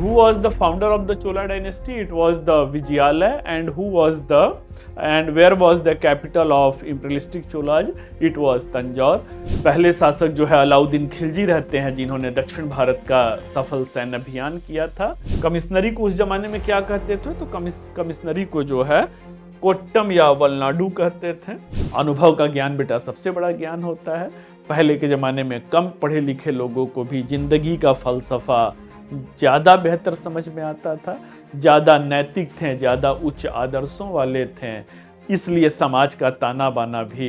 who was the founder of the Chola dynasty? It was the Vijayalaya. And where was the capital of imperialistic Cholas? It was Tanjore. पहले शासक जो है अलाउद्दीन खिलजी रहते हैं, जिन्होंने दक्षिण भारत का सफल सैन्य अभियान किया था। कमिश्नरी को उस जमाने में क्या कहते थे? तो कमिश्नरी को जो है कोट्टम या वलनाडु कहते थे। अनुभव का ज्ञान बेटा सबसे बड़ा ज्ञान होता है। पहले के जमाने में कम पढ़े लिखे लोगों को भी जिंदगी का फलसफा ज्यादा बेहतर समझ में आता था, ज्यादा नैतिक थे, ज्यादा उच्च आदर्शों वाले थे, इसलिए समाज का ताना बाना भी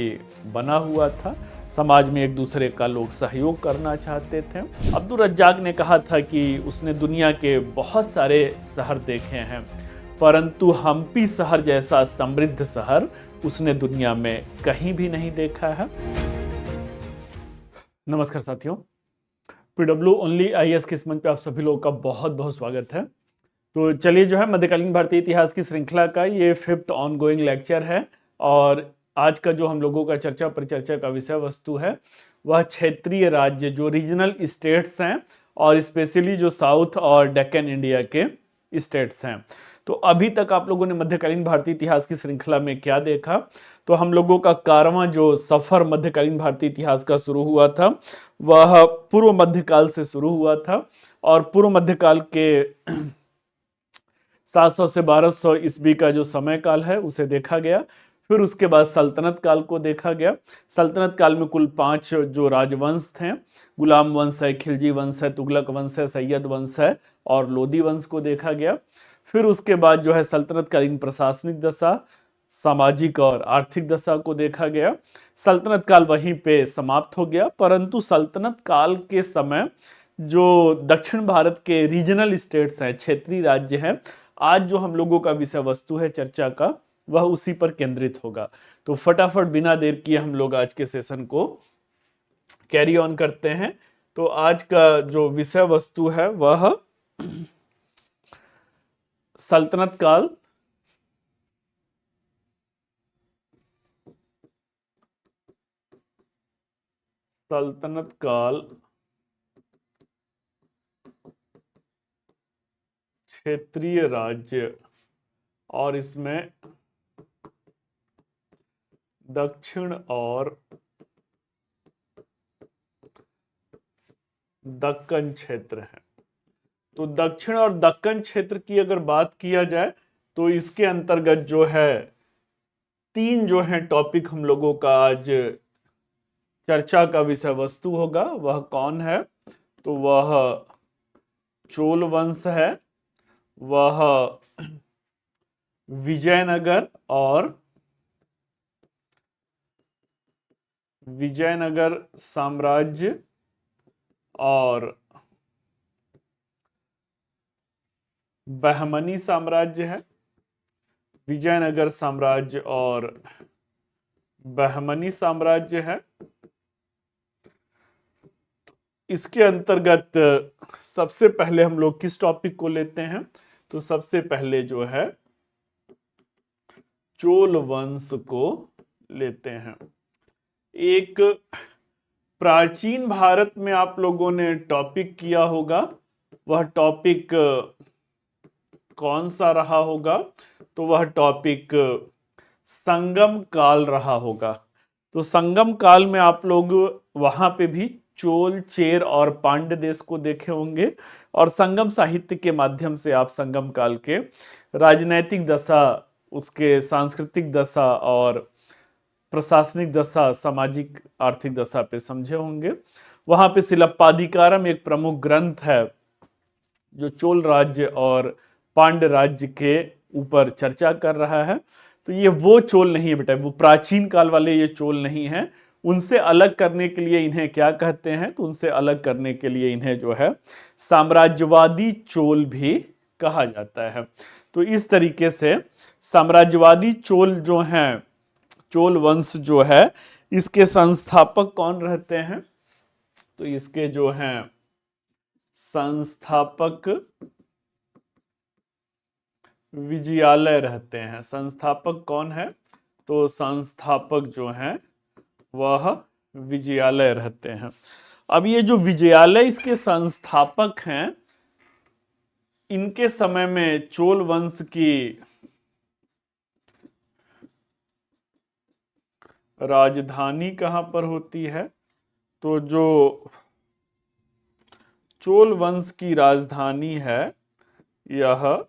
बना हुआ था। समाज में एक दूसरे का लोग सहयोग करना चाहते थे। अब्दुल रज्जाक ने कहा था कि उसने दुनिया के बहुत सारे शहर देखे हैं, परंतु हम्पी शहर जैसा समृद्ध शहर उसने दुनिया में कहीं भी नहीं देखा है। नमस्कार साथियों, पीडब्ल्यू ओनली आईएएस के इस मंच पे आप सभी लोगों का बहुत बहुत स्वागत है। तो चलिए जो है मध्यकालीन भारतीय इतिहास की श्रृंखला का ये 5th ऑनगोइंग लेक्चर है और आज का जो हम लोगों का चर्चा परिचर्चा का विषय वस्तु है वह क्षेत्रीय राज्य, जो रीजनल स्टेट्स हैं और स्पेशली जो साउथ और डेक्कन इंडिया के स्टेट्स हैं। तो अभी तक आप लोगों ने मध्यकालीन भारतीय इतिहास की श्रृंखला में क्या देखा? तो हम लोगों का 11वां जो सफर मध्यकालीन भारतीय इतिहास का शुरू हुआ था वह पूर्व मध्यकाल से शुरू हुआ था और पूर्व मध्यकाल के 700 से 1200 ईस्वी का जो समय काल है उसे देखा गया। फिर उसके बाद सल्तनत काल को देखा गया। सल्तनत काल में कुल 5 जो राजवंश थे, गुलाम वंश है, खिलजी वंश है, तुगलक वंश है, सैयद वंश है और लोदी वंश को देखा गया। फिर उसके बाद जो है सल्तनत कालीन प्रशासनिक दशा, सामाजिक और आर्थिक दशा को देखा गया। सल्तनत काल वहीं पे समाप्त हो गया, परंतु सल्तनत काल के समय जो दक्षिण भारत के रीजनल स्टेट्स हैं, क्षेत्रीय राज्य हैं, आज जो हम लोगों का विषय वस्तु है चर्चा का वह उसी पर केंद्रित होगा। तो फटाफट बिना देर किए हम लोग आज के सेशन को कैरी ऑन करते हैं। तो आज का जो विषय वस्तु है वह सल्तनत काल, क्षेत्रीय राज्य और इसमें दक्षिण और दक्कन क्षेत्र है। तो दक्षिण और दक्कन क्षेत्र की अगर बात किया जाए तो इसके अंतर्गत जो है 3 जो है टॉपिक हम लोगों का आज चर्चा का विषय वस्तु होगा। वह कौन है? तो वह चोल वंश है, वह विजयनगर साम्राज्य और बहमनी साम्राज्य है। विजयनगर साम्राज्य और बहमनी साम्राज्य है। इसके अंतर्गत सबसे पहले हम लोग किस टॉपिक को लेते हैं? तो सबसे पहले जो है चोल वंश को लेते हैं। एक प्राचीन भारत में आप लोगों ने टॉपिक किया होगा, वह टॉपिक कौन सा रहा होगा? तो वह टॉपिक संगम काल रहा होगा। तो संगम काल में आप लोग वहां पे भी चोल, चेर और पांड्य देश को देखे होंगे और संगम साहित्य के माध्यम से आप संगम काल के राजनैतिक दशा, उसके सांस्कृतिक दशा और प्रशासनिक दशा, सामाजिक आर्थिक दशा पे समझे होंगे। वहां पे शिलप्पाधिकारम एक प्रमुख ग्रंथ है जो चोल राज्य और पांड्य राज्य के ऊपर चर्चा कर रहा है। तो ये वो चोल नहीं है बेटा, वो प्राचीन काल वाले ये चोल नहीं है। उनसे अलग करने के लिए इन्हें क्या कहते हैं? तो उनसे अलग करने के लिए इन्हें जो है साम्राज्यवादी चोल भी कहा जाता है। तो इस तरीके से साम्राज्यवादी चोल जो हैं, चोल वंश जो है, इसके संस्थापक कौन रहते हैं? तो इसके जो हैं संस्थापक विजयालय रहते हैं। संस्थापक कौन है? तो संस्थापक जो हैं वह विजयालय रहते हैं। अब ये जो विजयालय इसके संस्थापक हैं, इनके समय में चोल वंश की राजधानी कहां पर होती है? तो जो चोल वंश की राजधानी है यह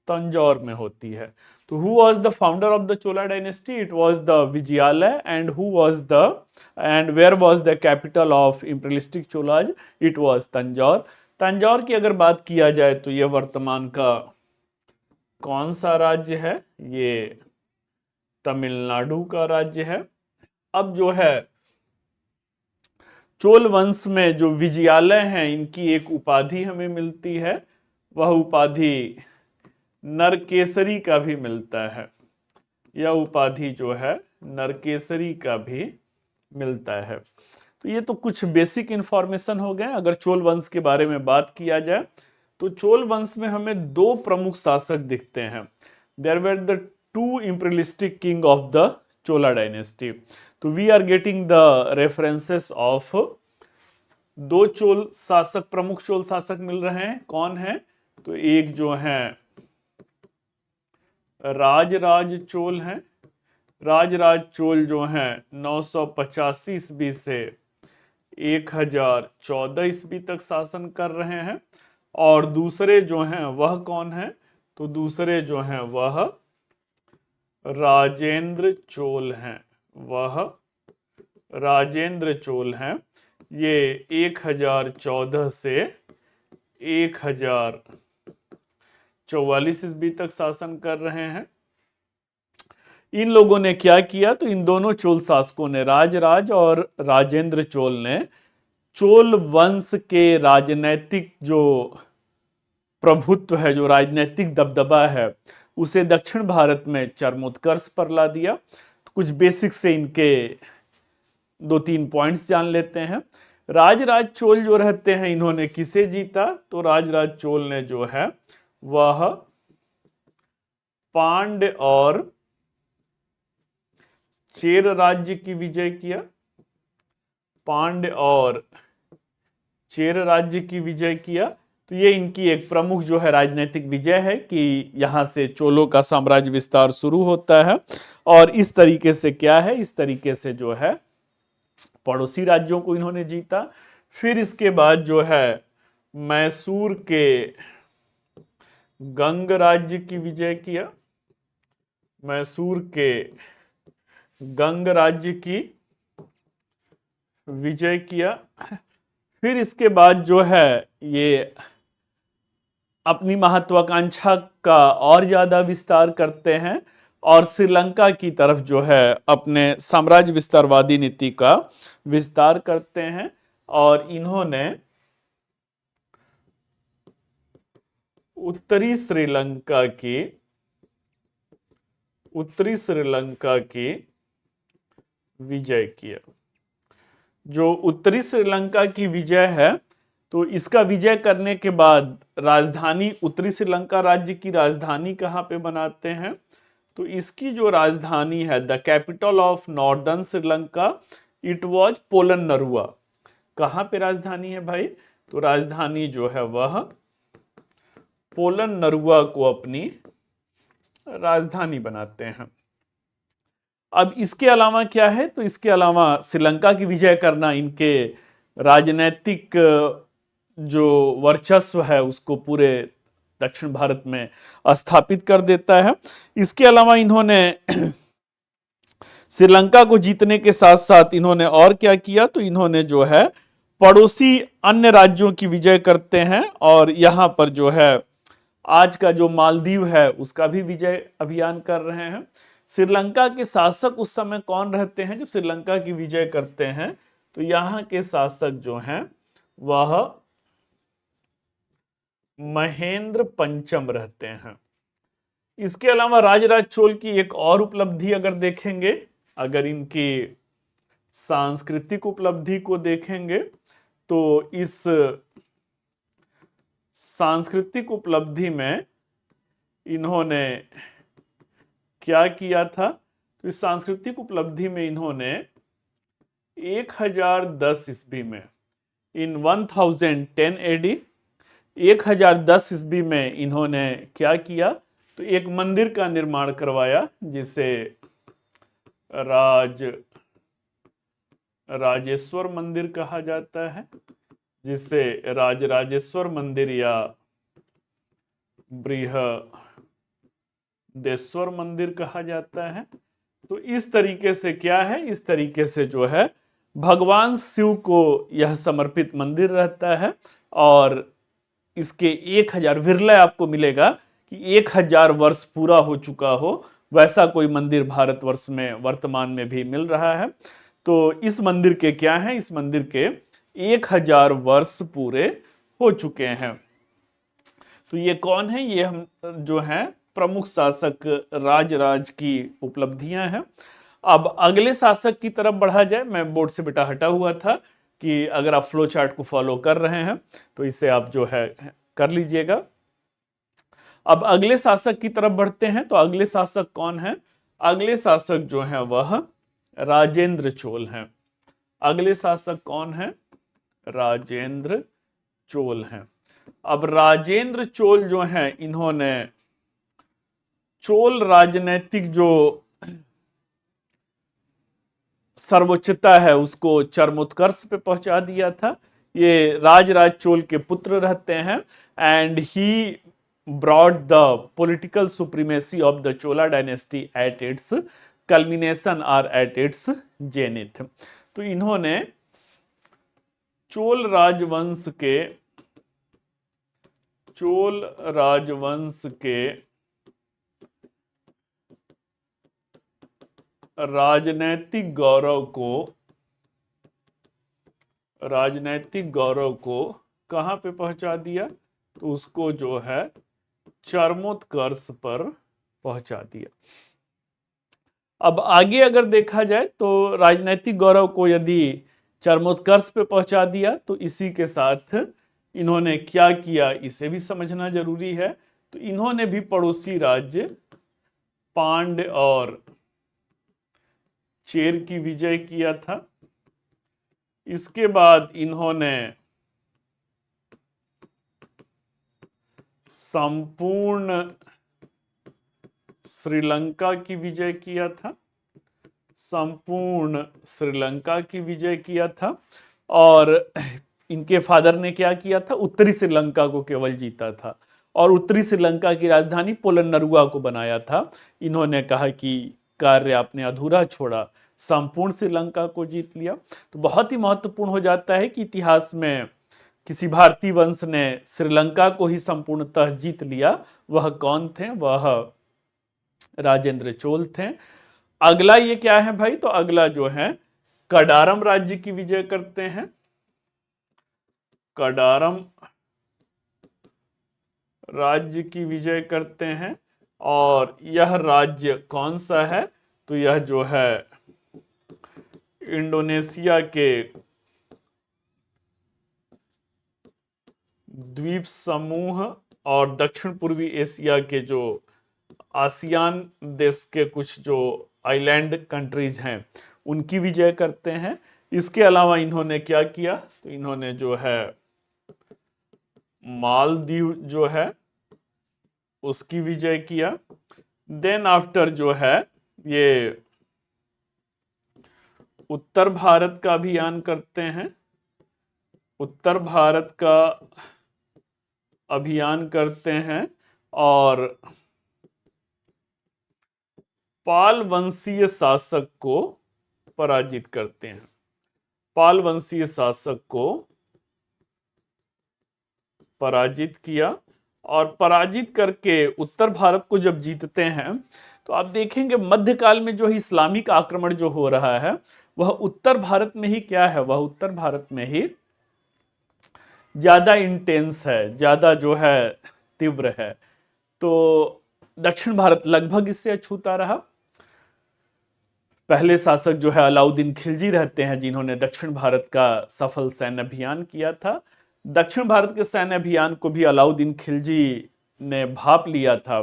तंजौर में होती है। तो who was the founder of the Chola dynasty? It was the Vijayalaya. And where was the capital of imperialistic Cholas? It was Tanjore. Tanjore की अगर बात किया जाए तो यह वर्तमान का कौन सा राज्य है? ये तमिलनाडु का राज्य है। अब जो है चोल वंश में जो विजयालय हैं इनकी एक उपाधि हमें मिलती है, वह उपाधि नरकेसरी का भी मिलता है। यह उपाधि जो है नरकेसरी का भी मिलता है। तो ये तो कुछ बेसिक इंफॉर्मेशन हो गए। अगर चोल वंश के बारे में बात किया जाए तो चोल वंश में हमें दो प्रमुख शासक दिखते हैं। There were the two imperialistic king of the Chola dynasty. तो we are getting the references of दो चोल शासक, प्रमुख चोल शासक मिल रहे हैं। कौन है? तो एक जो है राजराज चोल हैं। राजराज चोल जो हैं 985 ईस्वी से 1014 ईस्वी तक शासन कर रहे हैं। और दूसरे जो हैं वह कौन है? तो दूसरे जो हैं वह राजेंद्र चोल हैं। वह राजेंद्र चोल हैं। ये 1014 से 1044 ईस्वी तक शासन कर रहे हैं। इन लोगों ने क्या किया? तो इन दोनों चोल शासकों ने, राजराज और राजेंद्र चोल ने, चोल वंश के राजनैतिक जो प्रभुत्व है, जो राजनैतिक दबदबा है, उसे दक्षिण भारत में चरमोत्कर्ष पर ला दिया। तो कुछ बेसिक से इनके दो तीन पॉइंट्स जान लेते हैं। राजराज चोल जो रहते हैं, इन्होंने किसे जीता? तो राजराज चोल ने जो है वह पांड्य और चेर राज्य की विजय किया। पांड्य और चेर राज्य की विजय किया। तो ये इनकी एक प्रमुख जो है राजनीतिक विजय है कि यहां से चोलों का साम्राज्य विस्तार शुरू होता है। और इस तरीके से क्या है? इस तरीके से जो है पड़ोसी राज्यों को इन्होंने जीता। फिर इसके बाद जो है मैसूर के गंग राज्य की विजय किया। मैसूर के गंग राज्य की विजय किया। फिर इसके बाद जो है ये अपनी महत्वाकांक्षा का और ज्यादा विस्तार करते हैं और श्रीलंका की तरफ जो है अपने साम्राज्य विस्तारवादी नीति का विस्तार करते हैं। और इन्होंने उत्तरी श्रीलंका की विजय किया। जो उत्तरी श्रीलंका की विजय है, तो इसका विजय करने के बाद राजधानी, उत्तरी श्रीलंका राज्य की राजधानी कहां पे बनाते हैं? तो इसकी जो राजधानी है, the capital of northern Sri Lanka, it was Polonnaruwa. कहां पे राजधानी है भाई? तो राजधानी जो है वह पोलन्नरुवा को अपनी राजधानी बनाते हैं। अब इसके अलावा क्या है? तो इसके अलावा श्रीलंका की विजय करना इनके राजनैतिक जो वर्चस्व है उसको पूरे दक्षिण भारत में स्थापित कर देता है। इसके अलावा इन्होंने श्रीलंका को जीतने के साथ साथ इन्होंने और क्या किया? तो इन्होंने जो है पड़ोसी अन्य राज्यों की विजय करते हैं और यहां पर जो है आज का जो मालदीव है उसका भी विजय अभियान कर रहे हैं। श्रीलंका के शासक उस समय कौन रहते हैं जब श्रीलंका की विजय करते हैं? तो यहाँ के शासक जो हैं वह महेंद्र पंचम रहते हैं। इसके अलावा राजराज चोल की एक और उपलब्धि अगर देखेंगे, अगर इनकी सांस्कृतिक उपलब्धि को देखेंगे, तो इस सांस्कृतिक उपलब्धि में इन्होंने क्या किया था? तो इस सांस्कृतिक उपलब्धि में इन्होंने 1010 ईस्वी में, इन 1010 AD, 1010 ईस्वी में इन्होंने क्या किया, तो एक मंदिर का निर्माण करवाया जिसे राजेश्वर मंदिर कहा जाता है, जिसे राजेश्वर मंदिर या बृहदेश्वर मंदिर कहा जाता है। तो इस तरीके से क्या है, इस तरीके से जो है भगवान शिव को यह समर्पित मंदिर रहता है। और इसके 1000 विरला आपको मिलेगा कि 1000 वर्ष पूरा हो चुका हो वैसा कोई मंदिर भारतवर्ष में वर्तमान में भी मिल रहा है। तो इस मंदिर के क्या है, इस मंदिर के 1000 वर्ष पूरे हो चुके हैं। तो ये कौन है, ये हम जो है प्रमुख शासक राज की उपलब्धियां हैं। अब अगले शासक की तरफ बढ़ा जाए, मैं बोर्ड से बेटा हटा हुआ था कि अगर आप फ्लो चार्ट को फॉलो कर रहे हैं तो इसे आप जो है कर लीजिएगा। अब अगले शासक की तरफ बढ़ते हैं। तो अगले शासक कौन है, अगले शासक जो है वह राजेंद्र चोल हैं। अगले शासक कौन है, राजेंद्र चोल हैं। अब राजेंद्र चोल जो हैं, इन्होंने चोल राजनैतिक जो सर्वोच्चता है उसको चरमोत्कर्ष पे पहुंचा दिया था। ये राज चोल के पुत्र रहते हैं and he brought the political supremacy of the Chola dynasty at its culmination और एट इट्स जेनिथ। तो इन्होंने चोल राजवंश के राजनैतिक गौरव को कहां पे पहुंचा दिया, तो उसको जो है चरमोत्कर्ष पर पहुंचा दिया। अब आगे अगर देखा जाए तो राजनैतिक गौरव को यदि चरमोत्कर्ष पे पहुंचा दिया तो इसी के साथ इन्होंने क्या किया इसे भी समझना जरूरी है। तो इन्होंने भी पड़ोसी राज्य पांड्य और चेर की विजय किया था। इसके बाद इन्होंने संपूर्ण श्रीलंका की विजय किया था, संपूर्ण श्रीलंका की विजय किया था। और इनके फादर ने क्या किया था, उत्तरी श्रीलंका को केवल जीता था और उत्तरी श्रीलंका की राजधानी पोलन्नरुआ को बनाया था। इन्होंने कहा कि कार्य आपने अधूरा छोड़ा, संपूर्ण श्रीलंका को जीत लिया। तो बहुत ही महत्वपूर्ण हो जाता है कि इतिहास में किसी भारतीय वंश ने श्रीलंका को ही संपूर्णतः जीत लिया। वह कौन थे, वह राजेंद्र चोल थे। अगला ये क्या है भाई, तो अगला जो है कडारम राज्य की विजय करते हैं। कडारम राज्य की विजय करते हैं और यह राज्य कौन सा है, तो यह जो है इंडोनेशिया के द्वीप समूह और दक्षिण पूर्वी एशिया के जो आसियान देश के कुछ जो आइलैंड कंट्रीज हैं उनकी विजय करते हैं। इसके अलावा इन्होंने क्या किया, तो इन्होंने जो है मालदीव जो है उसकी विजय किया। देन आफ्टर जो है ये उत्तर भारत का अभियान करते हैं, उत्तर भारत का अभियान करते हैं और पाल वंशीय शासक को पराजित करते हैं। पाल वंशीय शासक को पराजित किया और पराजित करके उत्तर भारत को जब जीतते हैं तो आप देखेंगे मध्यकाल में जो इस्लामिक आक्रमण जो हो रहा है वह उत्तर भारत में ही क्या है, वह उत्तर भारत में ही ज्यादा इंटेंस है, ज्यादा जो है तीव्र है। तो दक्षिण भारत लगभग इससे अछूता रहा। पहले शासक जो है अलाउद्दीन खिलजी रहते हैं जिन्होंने दक्षिण भारत का सफल सैन्य अभियान किया था। दक्षिण भारत के सैन्य अभियान को भी अलाउद्दीन खिलजी ने भाप लिया था।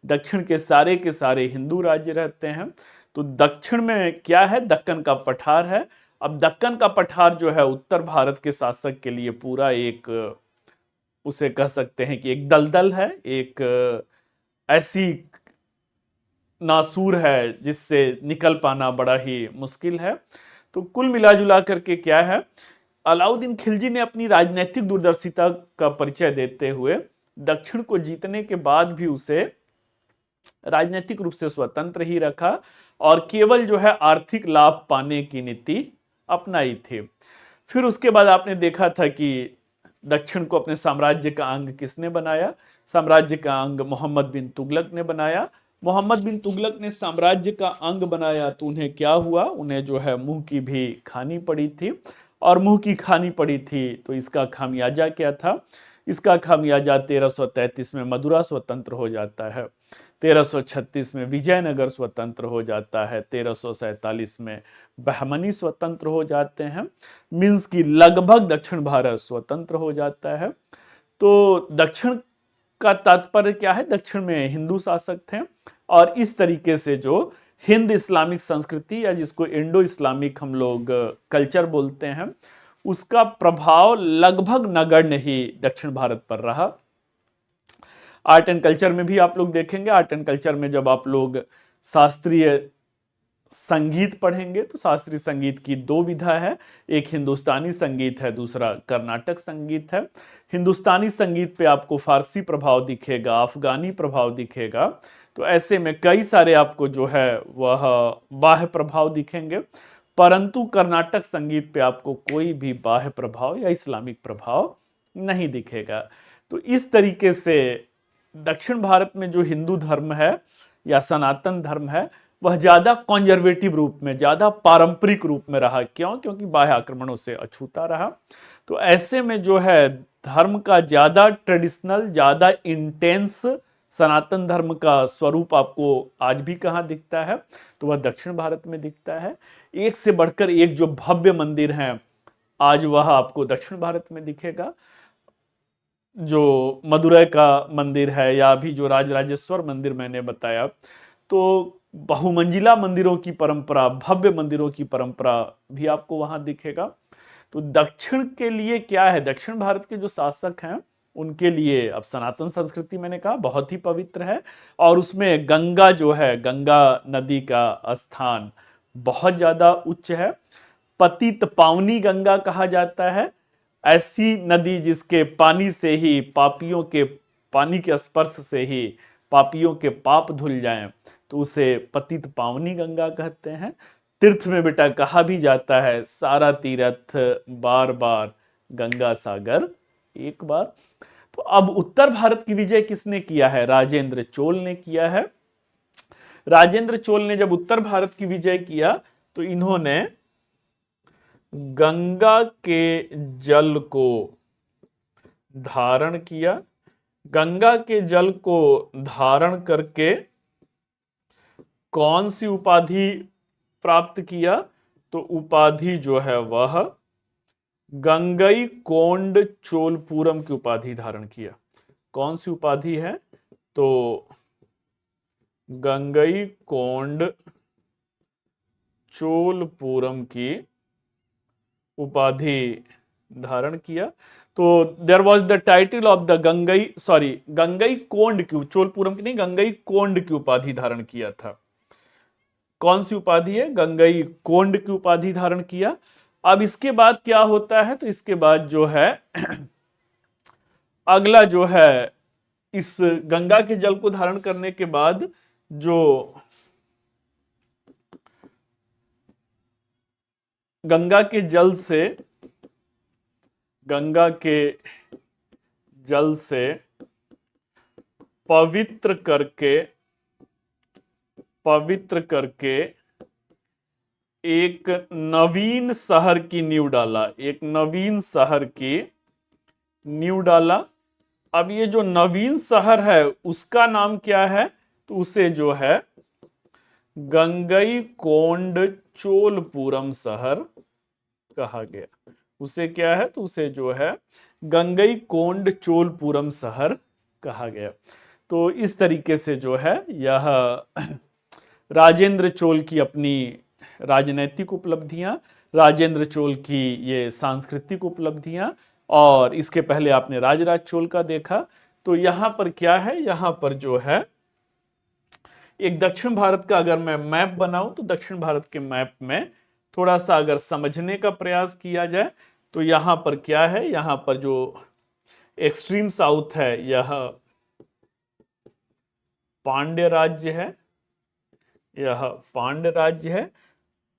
दक्षिण के सारे हिंदू राज्य रहते हैं। तो दक्षिण में क्या है, दक्कन का पठार है। अब दक्कन का पठार जो है उत्तर भारत के शासक के लिए पूरा एक उसे कह सकते हैं कि एक दलदल है, एक ऐसी नासूर है जिससे निकल पाना बड़ा ही मुश्किल है। तो कुल मिला जुला करके क्या है, अलाउद्दीन खिलजी ने अपनी राजनीतिक दूरदर्शिता का परिचय देते हुए दक्षिण को जीतने के बाद भी उसे राजनीतिक रूप से स्वतंत्र ही रखा और केवल जो है आर्थिक लाभ पाने की नीति अपनाई थी। फिर उसके बाद आपने देखा था कि दक्षिण को अपने साम्राज्य का अंग किसने बनाया? साम्राज्य का अंग मोहम्मद बिन तुगलक ने बनाया। मोहम्मद बिन तुगलक ने साम्राज्य का अंग बनाया तो उन्हें क्या हुआ? उन्हें जो है मुंह की भी खानी पड़ी थी, और मुंह की खानी पड़ी थी तो इसका खामियाजा क्या था? इसका खामियाजा 1333 में मदुरा स्वतंत्र हो जाता है, 1336 में विजयनगर स्वतंत्र हो जाता है, 1347 में बहमनी स्वतंत्र हो जाते हैं, मीन्स की लगभग दक्षिण भारत स्वतंत्र हो जाता है। तो दक्षिण का तात्पर्य क्या है? दक्षिण में हिंदू शासक थे और इस तरीके से जो हिंद इस्लामिक संस्कृति या जिसको इंडो इस्लामिक हम लोग कल्चर बोलते हैं, उसका प्रभाव लगभग नगण्य ही दक्षिण भारत पर रहा। आर्ट एंड कल्चर में भी आप लोग देखेंगे, आर्ट एंड कल्चर में जब आप लोग शास्त्रीय संगीत पढ़ेंगे तो शास्त्रीय संगीत की दो विधा है, एक हिंदुस्तानी संगीत है, दूसरा कर्नाटक संगीत है। हिंदुस्तानी संगीत पे आपको फारसी प्रभाव दिखेगा, अफगानी प्रभाव दिखेगा, तो ऐसे में कई सारे आपको जो है वह बाह्य प्रभाव दिखेंगे, परंतु कर्नाटक संगीत पे आपको कोई भी बाह्य प्रभाव या इस्लामिक प्रभाव नहीं दिखेगा। तो इस तरीके से दक्षिण भारत में जो हिंदू धर्म है या सनातन धर्म है वह ज्यादा कॉन्जर्वेटिव रूप में, ज्यादा पारंपरिक रूप में रहा। क्यों? क्योंकि बाह्य आक्रमणों से अछूता रहा। तो ऐसे में जो है धर्म का ज्यादा ट्रेडिशनल, ज्यादा इंटेंस सनातन धर्म का स्वरूप आपको आज भी कहां दिखता है? तो वह दक्षिण भारत में दिखता है। एक से बढ़कर एक जो भव्य मंदिर हैं आज वह आपको दक्षिण भारत में दिखेगा। जो मदुरै का मंदिर है या अभी जो राजराजेश्वर मंदिर मैंने बताया, तो बहुमंजिला मंदिरों की परंपरा, भव्य मंदिरों की परंपरा भी आपको वहां दिखेगा। तो दक्षिण के लिए क्या है? दक्षिण भारत के जो शासक हैं उनके लिए अब सनातन संस्कृति मैंने कहा बहुत ही पवित्र है, और उसमें गंगा जो है, गंगा नदी का स्थान बहुत ज्यादा उच्च है। पतित पावनी गंगा कहा जाता है ऐसी नदी जिसके पानी से ही पापियों के, पानी के स्पर्श से ही पापियों के पाप धुल जाएं, तो उसे पतित पावनी गंगा कहते हैं। तीर्थ में बेटा कहा भी जाता है सारा तीर्थ बार बार, गंगा सागर एक बार। तो अब उत्तर भारत की विजय किसने किया है? राजेंद्र चोल ने किया है। राजेंद्र चोल ने जब उत्तर भारत की विजय किया तो इन्होंने गंगा के जल को धारण किया। गंगा के जल को धारण करके कौन सी उपाधि प्राप्त किया? तो उपाधि जो है वह गंगई कोंड चोलपुरम की उपाधि धारण किया। कौन सी उपाधि है? तो गंगई कोंड चोलपुरम की उपाधि धारण किया। तो there was the title of the Gangai Konda की, चोलपुरम की नहीं, गंगई कोंड की उपाधि धारण किया था। कौन सी उपाधि है? गंगई कोंड की उपाधि धारण किया। अब इसके बाद क्या होता है? तो इसके बाद जो है अगला जो है, इस गंगा के जल को धारण करने के बाद जो गंगा के जल से पवित्र करके एक नवीन शहर की नींव डाला। एक नवीन शहर की नींव डाला। अब ये जो नवीन शहर है उसका नाम क्या है? तो उसे जो है गंगई कोंड चोलपुरम शहर कहा गया। उसे क्या है? तो उसे जो है गंगई कोंड चोलपुरम शहर कहा गया। तो इस तरीके से जो है यह राजेंद्र चोल की अपनी राजनैतिक उपलब्धियां, राजेंद्र चोल की ये सांस्कृतिक उपलब्धियां और इसके पहले आपने राजराज चोल का देखा। तो यहां पर क्या है, यहां पर जो है एक दक्षिण भारत का अगर मैं मैप बनाऊं तो दक्षिण भारत के मैप में थोड़ा सा अगर समझने का प्रयास किया जाए तो यहां पर क्या है, यहां पर जो एक्सट्रीम साउथ है यह पांड्य राज्य है, यह पांड्य राज्य है।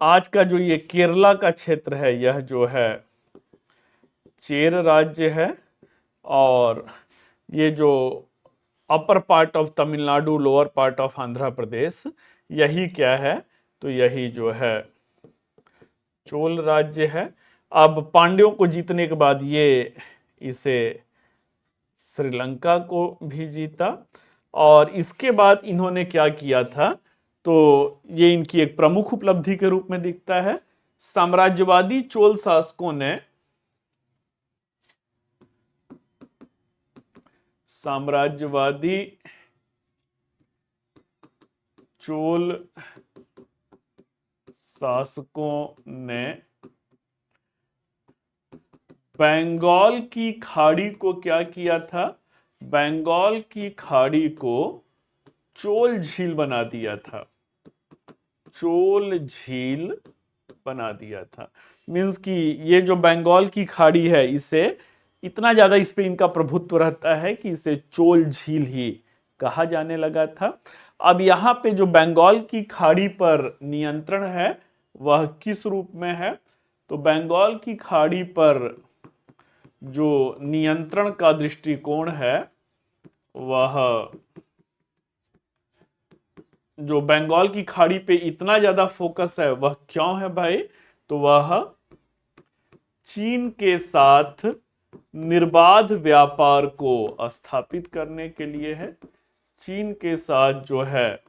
आज का जो ये केरला का क्षेत्र है यह जो है चेर राज्य है। और ये जो upper part of Tamil Nadu, lower part of Andhra Pradesh, यही क्या है, तो यही जो है चोल राज्य है। अब पांड्यों को जीतने के बाद ये इसे श्रीलंका को भी जीता। और इसके बाद इन्होंने क्या किया था, तो ये इनकी एक प्रमुख उपलब्धि के रूप में दिखता है। साम्राज्यवादी चोल शासकों ने साम्राज्यवादी चोल शासकों ने बंगाल की खाड़ी को क्या किया था, बंगाल की खाड़ी को चोल झील बना दिया था, चोल झील बना दिया था। मींस कि ये जो बंगाल की खाड़ी है इसे इतना ज्यादा इस पे इनका प्रभुत्व रहता है कि इसे चोल झील ही कहा जाने लगा था। अब यहां पे जो बंगाल की खाड़ी पर नियंत्रण है वह किस रूप में है, तो बंगाल की खाड़ी पर जो नियंत्रण का दृष्टिकोण है वह, जो बंगाल की खाड़ी पे इतना ज्यादा फोकस है वह क्यों है भाई, तो वह चीन के साथ निर्बाध व्यापार को स्थापित करने के लिए है। चीन के साथ जो है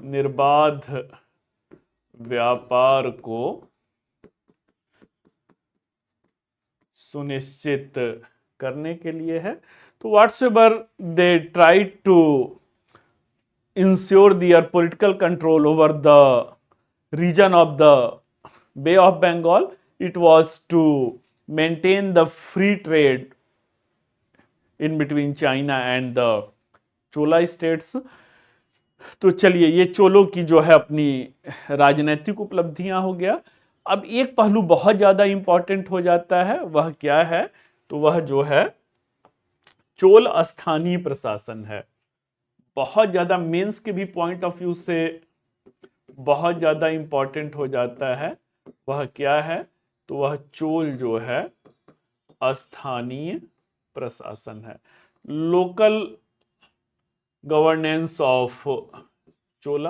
निर्बाध व्यापार को सुनिश्चित करने के लिए है। तो whatsoever they try to ensure their political control over the region of the Bay of Bengal, it was to maintain the free trade in between China and the Chola states। तो चलिए ये चोलों की जो है अपनी राजनीतिक उपलब्धियां हो गया। अब एक पहलू बहुत ज्यादा इंपॉर्टेंट हो जाता है, वह क्या है, तो वह जो है चोल स्थानीय प्रशासन है। बहुत ज्यादा मेंस के भी पॉइंट ऑफ व्यू से बहुत ज्यादा इंपॉर्टेंट हो जाता है। वह क्या है, तो वह चोल जो है स्थानीय प्रशासन है, लोकल गवर्नेंस ऑफ चोला।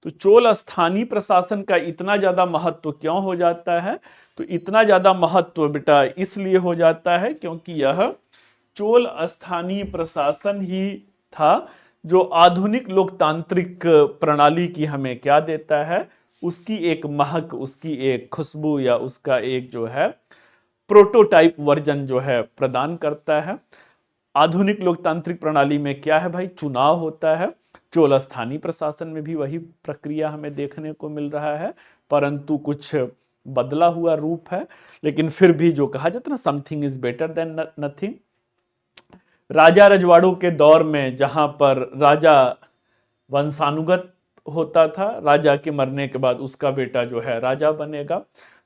तो चोल स्थानीय प्रशासन का इतना ज्यादा महत्व क्यों हो जाता है, तो इतना ज्यादा महत्व बेटा इसलिए हो जाता है क्योंकि यह चोल स्थानीय प्रशासन ही था जो आधुनिक लोकतांत्रिक प्रणाली की हमें क्या देता है, उसकी एक महक, उसकी एक खुशबू या उसका एक जो है प्रोटोटाइप वर्जन जो है प्रदान करता है। आधुनिक लोकतांत्रिक प्रणाली में क्या है भाई, चुनाव होता है। चोल स्थानीय प्रशासन में भी वही प्रक्रिया हमें देखने को मिल रहा है, परंतु कुछ बदला हुआ रूप है। लेकिन फिर भी जो कहा जाता है ना, something is better than nothing. राजा रजवाड़ों के दौर में जहां पर राजा वंशानुगत होता था, राजा के मरने के बाद उसका बेटा जो है राजा बनेगा।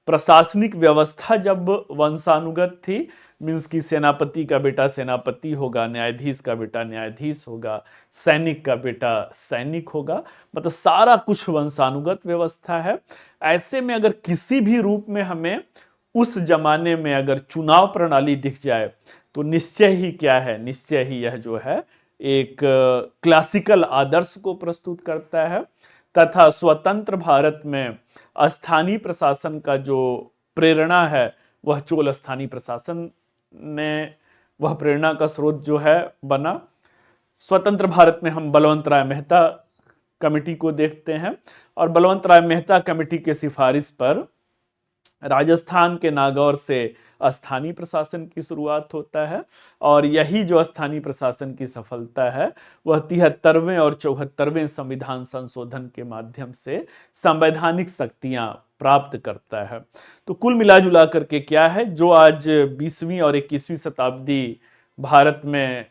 प्रशासनिक व्यवस्था जब वंशानुगत थी, मींस की सेनापति का बेटा सेनापति होगा, न्यायाधीश का बेटा न्यायाधीश होगा, सैनिक का बेटा सैनिक होगा, मतलब सारा कुछ वंशानुगत व्यवस्था है। ऐसे में अगर किसी भी रूप में हमें उस जमाने में अगर चुनाव प्रणाली दिख जाए तो निश्चय ही क्या है, निश्चय ही यह जो है एक क्लासिकल आदर्श को प्रस्तुत करता है। तथा स्वतंत्र भारत में स्थानीय प्रशासन का जो प्रेरणा है वह चोल स्थानीय प्रशासन ने, वह प्रेरणा का स्रोत जो है बना। स्वतंत्र भारत में हम बलवंत राय मेहता कमेटी को देखते हैं, और बलवंत राय मेहता कमेटी के सिफारिश पर राजस्थान के नागौर से स्थानीय प्रशासन की शुरुआत होता है। और यही जो स्थानीय प्रशासन की सफलता है वह 73वें और 74वें संविधान संशोधन के माध्यम से संवैधानिक शक्तियां प्राप्त करता है। तो कुल मिलाजुला करके क्या है, जो आज 20वीं और 21वीं शताब्दी भारत में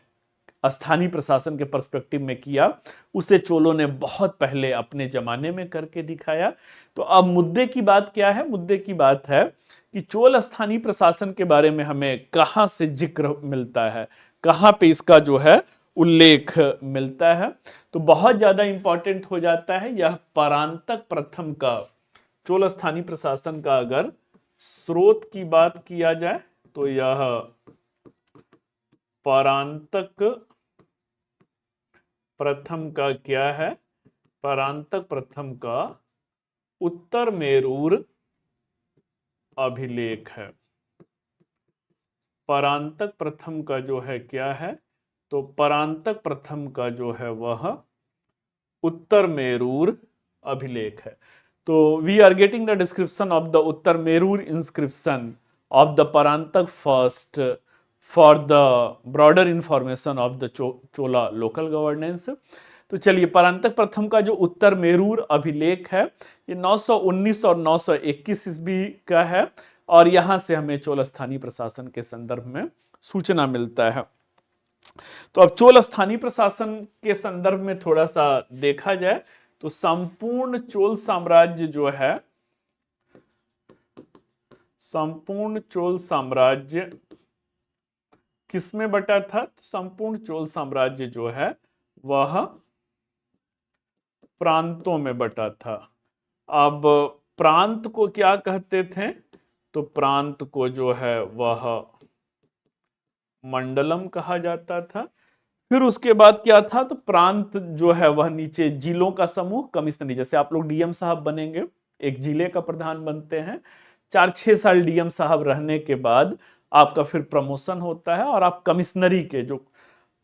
स्थानीय प्रशासन के पर्सपेक्टिव में किया, उसे चोलों ने बहुत पहले अपने जमाने में करके दिखाया। तो अब मुद्दे की बात क्या है? मुद्दे की बात है कि चोल स्थानीय प्रशासन के बारे में हमें कहां से जिक्र मिलता है, कहां पे इसका जो है उल्लेख मिलता है। तो बहुत ज्यादा इंपॉर्टेंट हो जाता है यह परांतक प्रथम का, चोल स्थानीय प्रशासन का अगर स्रोत की बात किया जाए तो यह परांतक प्रथम का क्या है? परांतक प्रथम का उत्तर मेरूर अभिलेख है। परांतक प्रथम का जो है क्या है? तो परांतक प्रथम का जो है वह उत्तर मेरूर अभिलेख है। तो we are getting the description of the Uthiramerur inscription of the Parantaka first for the broader information of the Chola local governance. तो चलिए, परांतक प्रथम का जो उत्तर मेरूर अभिलेख है ये 919 और 921 ईस्वी का है, और यहां से हमें चोल स्थानीय प्रशासन के संदर्भ में सूचना मिलता है। तो अब चोल स्थानीय प्रशासन के संदर्भ में थोड़ा सा देखा जाए तो संपूर्ण चोल साम्राज्य जो है, संपूर्ण चोल साम्राज्य किसमें बटा था? संपूर्ण चोल साम्राज्य जो है वह प्रांतों में बटा था। अब प्रांत को क्या कहते थे? तो प्रांत को जो है वह मंडलम कहा जाता था। फिर उसके बाद क्या था? तो प्रांत जो है वह नीचे जिलों का समूह, कमिश्नरी। जैसे आप लोग डीएम साहब बनेंगे, एक जिले का प्रधान बनते हैं, 4-6 साल डीएम साहब रहने के बाद आपका फिर प्रमोशन होता है और आप कमिश्नरी के, जो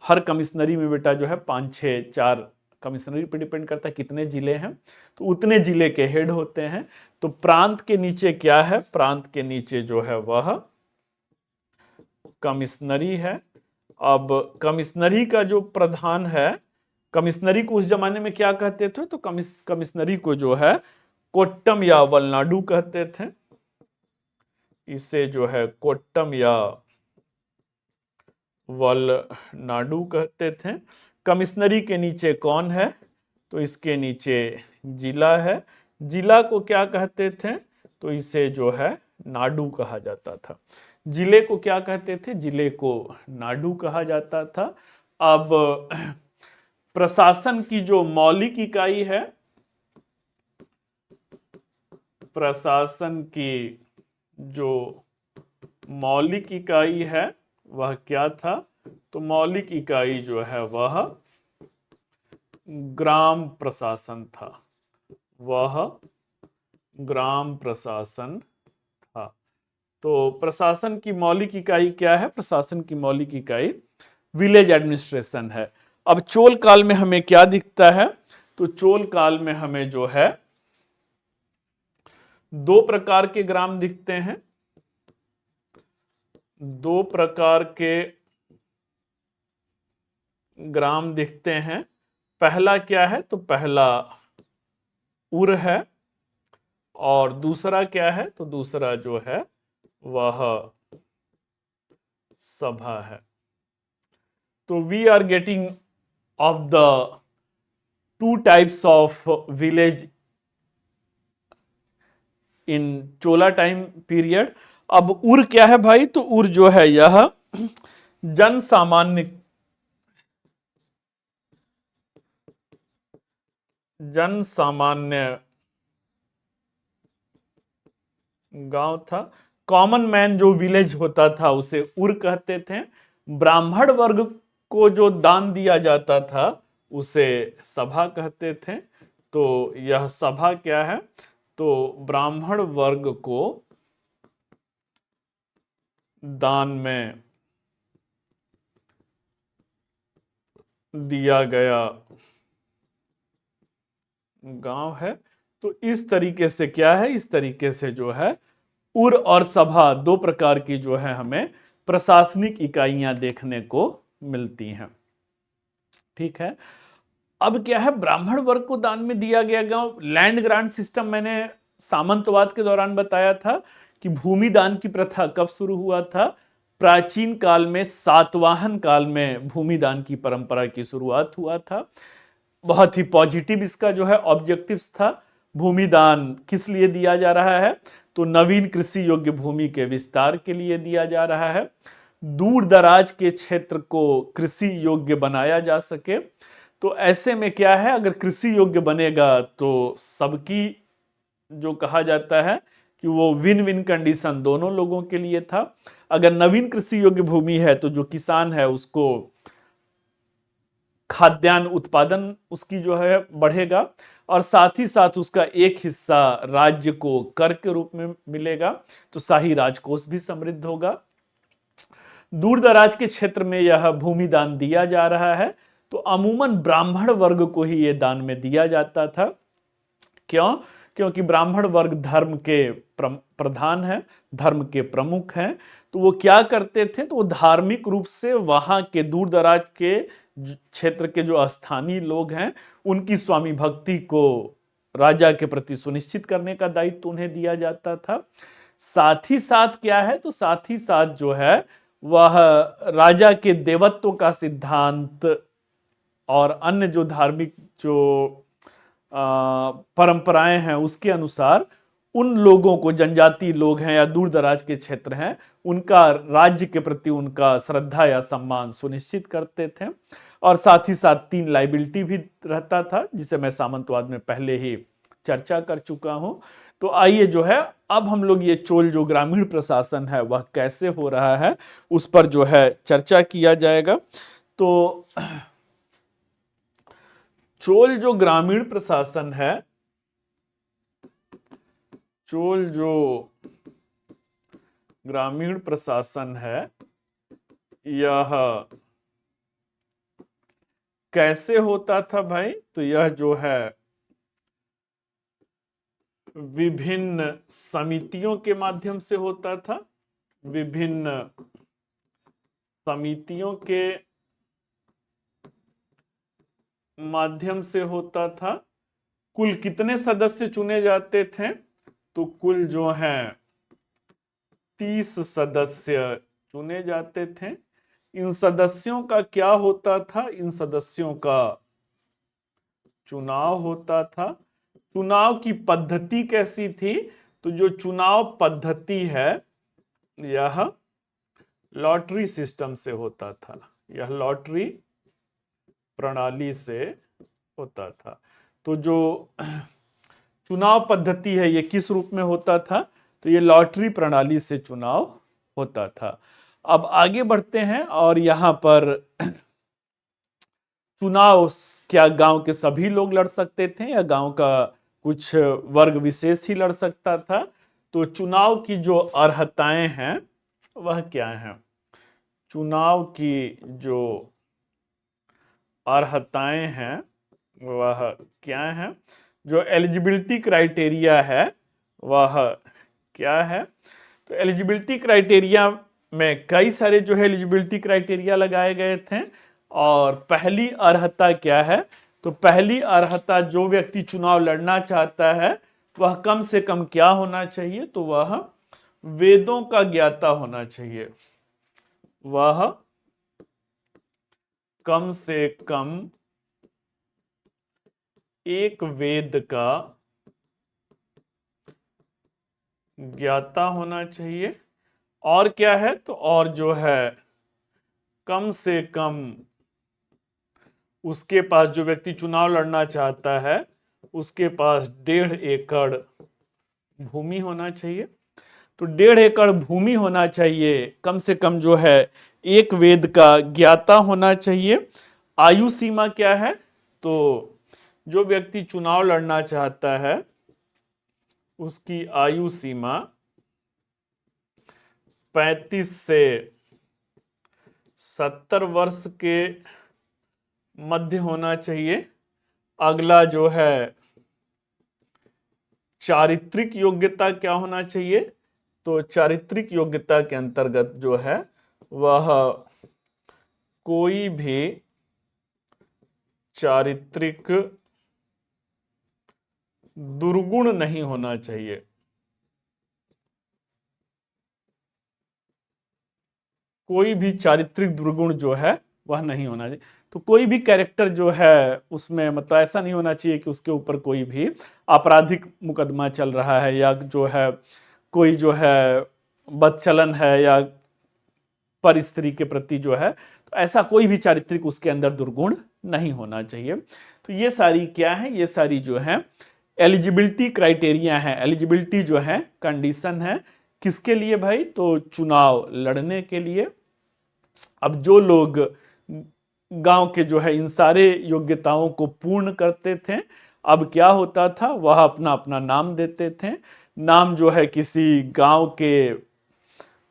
हर कमिश्नरी में बेटा जो है 5-6-4 कमिश्नरी पे डिपेंड करता है कितने जिले हैं, तो उतने जिले के हेड होते हैं। तो प्रांत के नीचे क्या है? प्रांत के नीचे जो है वह कमिश्नरी है। अब कमिश्नरी का जो प्रधान है, कमिश्नरी को उस जमाने में क्या कहते थे? तो कमिश्नरी को जो है कोट्टम या वलनाडु कहते थे। इसे जो है कोट्टम या वलनाडु कहते थे। कमिश्नरी के नीचे कौन है? तो इसके नीचे जिला है। जिला को क्या कहते थे? तो इसे जो है नाडु कहा जाता था। जिले को क्या कहते थे? जिले को नाडु कहा जाता था। अब प्रशासन की जो मौलिक इकाई है, प्रशासन की जो मौलिक इकाई है वह क्या था? तो मौलिक इकाई जो है वह ग्राम प्रशासन था, वह ग्राम प्रशासन था। तो प्रशासन की मौलिक इकाई क्या है? प्रशासन की मौलिक इकाई विलेज एडमिनिस्ट्रेशन है। अब चोल काल में हमें क्या दिखता है? तो चोल काल में हमें जो है 2 प्रकार के ग्राम दिखते हैं। 2 प्रकार के ग्राम दिखते हैं। पहला क्या है? तो पहला उर है, और दूसरा क्या है? तो दूसरा जो है वह सभा है। तो we are getting of the 2 types of village in Chola time period. अब उर क्या है भाई? तो उर जो है यह जन सामान्य गांव था। कॉमन मैन जो विलेज होता था उसे उर कहते थे। ब्राह्मण वर्ग को जो दान दिया जाता था उसे सभा कहते थे। तो यह सभा क्या है? तो ब्राह्मण वर्ग को दान में दिया गया गांव है। तो इस तरीके से क्या है? इस तरीके से जो है उर और सभा दो प्रकार की जो है हमें प्रशासनिक इकाइयां देखने को मिलती हैं। ठीक है, अब क्या है, ब्राह्मण वर्ग को दान में दिया गया गांव। लैंड ग्रांट सिस्टम मैंने सामंतवाद के दौरान बताया था कि भूमि दान की प्रथा कब शुरू हुआ था। प्राचीन काल में सातवाहन काल में भूमि दान की परंपरा की शुरुआत हुआ था। बहुत ही पॉजिटिव इसका जो है ऑब्जेक्टिव्स था। भूमि दान किस लिए दिया जा रहा है, तो नवीन कृषि योग्य भूमि के विस्तार के लिए दिया जा रहा है, दूर दराज के क्षेत्र को कृषि योग्य बनाया जा सके। तो ऐसे में क्या है, अगर कृषि योग्य बनेगा तो सबकी जो कहा जाता है कि वो विन विन कंडीशन दोनों लोगों के लिए था। अगर नवीन कृषि योग्य भूमि है तो जो किसान है उसको खाद्यान्न उत्पादन उसकी जो है बढ़ेगा, और साथ ही साथ उसका एक हिस्सा राज्य को कर के रूप में मिलेगा, तो शाही राजकोष भी समृद्ध होगा। दूर दराज के क्षेत्र में यह भूमि दान दिया जा रहा है, तो अमूमन ब्राह्मण वर्ग को ही यह दान में दिया जाता था। क्यों? क्योंकि ब्राह्मण वर्ग धर्म के प्रधान है, धर्म के प्रमुख हैं। तो वो क्या करते थे, तो वो धार्मिक रूप से वहां के दूर दराज के क्षेत्र के जो स्थानीय लोग हैं उनकी स्वामी भक्ति को राजा के प्रति सुनिश्चित करने का दायित्व उन्हें दिया जाता था। साथ ही साथ क्या है, तो साथ ही साथ जो है वह राजा के देवत्व का सिद्धांत और अन्य जो धार्मिक जो परंपराएं हैं उसके अनुसार उन लोगों को, जनजाति लोग हैं या दूर दराज के क्षेत्र हैं, उनका राज्य के प्रति उनका श्रद्धा या सम्मान सुनिश्चित करते थे। और साथ ही साथ 3 लाइबिलिटी भी रहता था, जिसे मैं सामंतवाद में पहले ही चर्चा कर चुका हूं। तो आइए जो है अब हम लोग ये चोल जो ग्रामीण प्रशासन है वह कैसे हो रहा है उस पर जो है चर्चा किया जाएगा। तो चोल जो ग्रामीण प्रशासन है, चोल जो ग्रामीण प्रशासन है, यह कैसे होता था भाई, तो यह जो है विभिन्न समितियों के माध्यम से होता था। विभिन्न समितियों के माध्यम से होता था। कुल कितने सदस्य चुने जाते थे, तो कुल जो है 30 सदस्य चुने जाते थे। इन सदस्यों का क्या होता था, इन सदस्यों का चुनाव होता था। चुनाव की पद्धति कैसी थी, तो जो चुनाव पद्धति है यह लॉटरी सिस्टम से होता था, यह लॉटरी प्रणाली से होता था। तो जो चुनाव पद्धति है ये किस रूप में होता था, तो ये लॉटरी प्रणाली से चुनाव होता था। अब आगे बढ़ते हैं और यहां पर चुनाव क्या गांव के सभी लोग लड़ सकते थे या गांव का कुछ वर्ग विशेष ही लड़ सकता था। तो चुनाव की जो अर्हताएं हैं वह क्या हैं, चुनाव की जो अर्हताएं हैं वह क्या है, जो एलिजिबिलिटी क्राइटेरिया है वह क्या है। तो एलिजिबिलिटी क्राइटेरिया में कई सारे जो है एलिजिबिलिटी क्राइटेरिया लगाए गए थे। और पहली अर्हता क्या है, तो पहली अर्हता जो व्यक्ति चुनाव लड़ना चाहता है वह कम से कम क्या होना चाहिए, तो वह वेदों का ज्ञाता होना चाहिए। वह कम से कम एक वेद का ज्ञाता होना चाहिए। और क्या है, तो और जो है कम से कम उसके पास, जो व्यक्ति चुनाव लड़ना चाहता है उसके पास 1.5 एकड़ भूमि होना चाहिए। तो 1.5 एकड़ भूमि होना चाहिए, कम से कम जो है एक वेद का ज्ञाता होना चाहिए। आयु सीमा क्या है, तो जो व्यक्ति चुनाव लड़ना चाहता है उसकी आयु सीमा 35 से 70 वर्ष के मध्य होना चाहिए। अगला जो है चारित्रिक योग्यता क्या होना चाहिए, तो चारित्रिक योग्यता के अंतर्गत जो है वह कोई भी चारित्रिक दुर्गुण नहीं होना चाहिए। कोई भी चारित्रिक दुर्गुण जो है वह नहीं होना चाहिए। तो कोई भी कैरेक्टर जो है उसमें मतलब ऐसा नहीं होना चाहिए कि उसके ऊपर कोई भी आपराधिक मुकदमा चल रहा है या जो है कोई जो है बदचलन है या पर स्त्री के प्रति जो है, तो ऐसा कोई भी चारित्रिक उसके अंदर दुर्गुण नहीं होना चाहिए। तो ये सारी क्या है, ये सारी जो है एलिजिबिलिटी क्राइटेरिया है, एलिजिबिलिटी जो है कंडीशन है किसके लिए भाई, तो चुनाव लड़ने के लिए। अब जो लोग गांव के जो है इन सारे योग्यताओं को पूर्ण करते थे, अब क्या होता था, वह अपना अपना नाम देते थे। नाम जो है किसी गांव के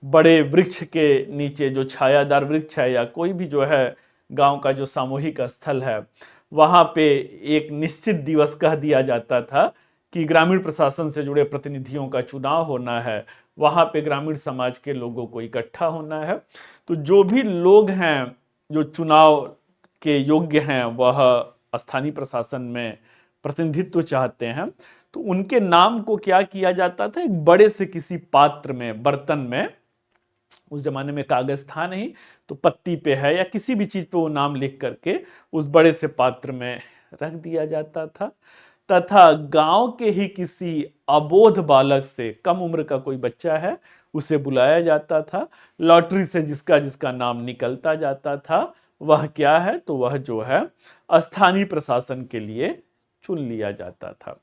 बड़े वृक्ष के नीचे, जो छायादार वृक्ष है या कोई भी जो है गांव का जो सामूहिक स्थल है, वहां पे एक निश्चित दिवस कह दिया जाता था कि ग्रामीण प्रशासन से जुड़े प्रतिनिधियों का चुनाव होना है, वहां पे ग्रामीण समाज के लोगों को इकट्ठा होना है। तो जो भी लोग हैं जो चुनाव के योग्य हैं, वह स्थानीय प्रशासन में प्रतिनिधित्व चाहते हैं, तो उनके नाम को क्या किया जाता था, एक बड़े से किसी पात्र में, बर्तन में, उस जमाने में कागज था नहीं तो पत्ती पे है या किसी भी चीज पे वो नाम लिख करके उस बड़े से पात्र में रख दिया जाता था, तथा गांव के ही किसी अबोध बालक से, कम उम्र का कोई बच्चा है, उसे बुलाया जाता था। लॉटरी से जिसका जिसका नाम निकलता जाता था वह क्या है, तो वह जो है स्थानीय प्रशासन के लिए चुन लिया जाता था।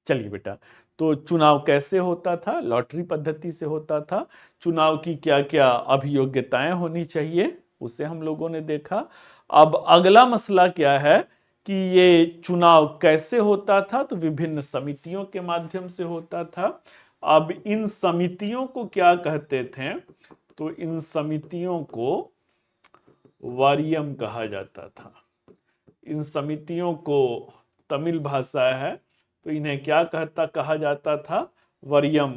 चलिए बेटा, तो चुनाव कैसे होता था, लॉटरी पद्धति से होता था। चुनाव की क्या क्या अभियोग्यताएं होनी चाहिए उसे हम लोगों ने देखा। अब अगला मसला क्या है कि ये चुनाव कैसे होता था, तो विभिन्न समितियों के माध्यम से होता था। अब इन समितियों को क्या कहते थे, तो इन समितियों को वारियम कहा जाता था। इन समितियों को तमिल भाषा है तो इन्हें क्या कहा जाता था, वरियम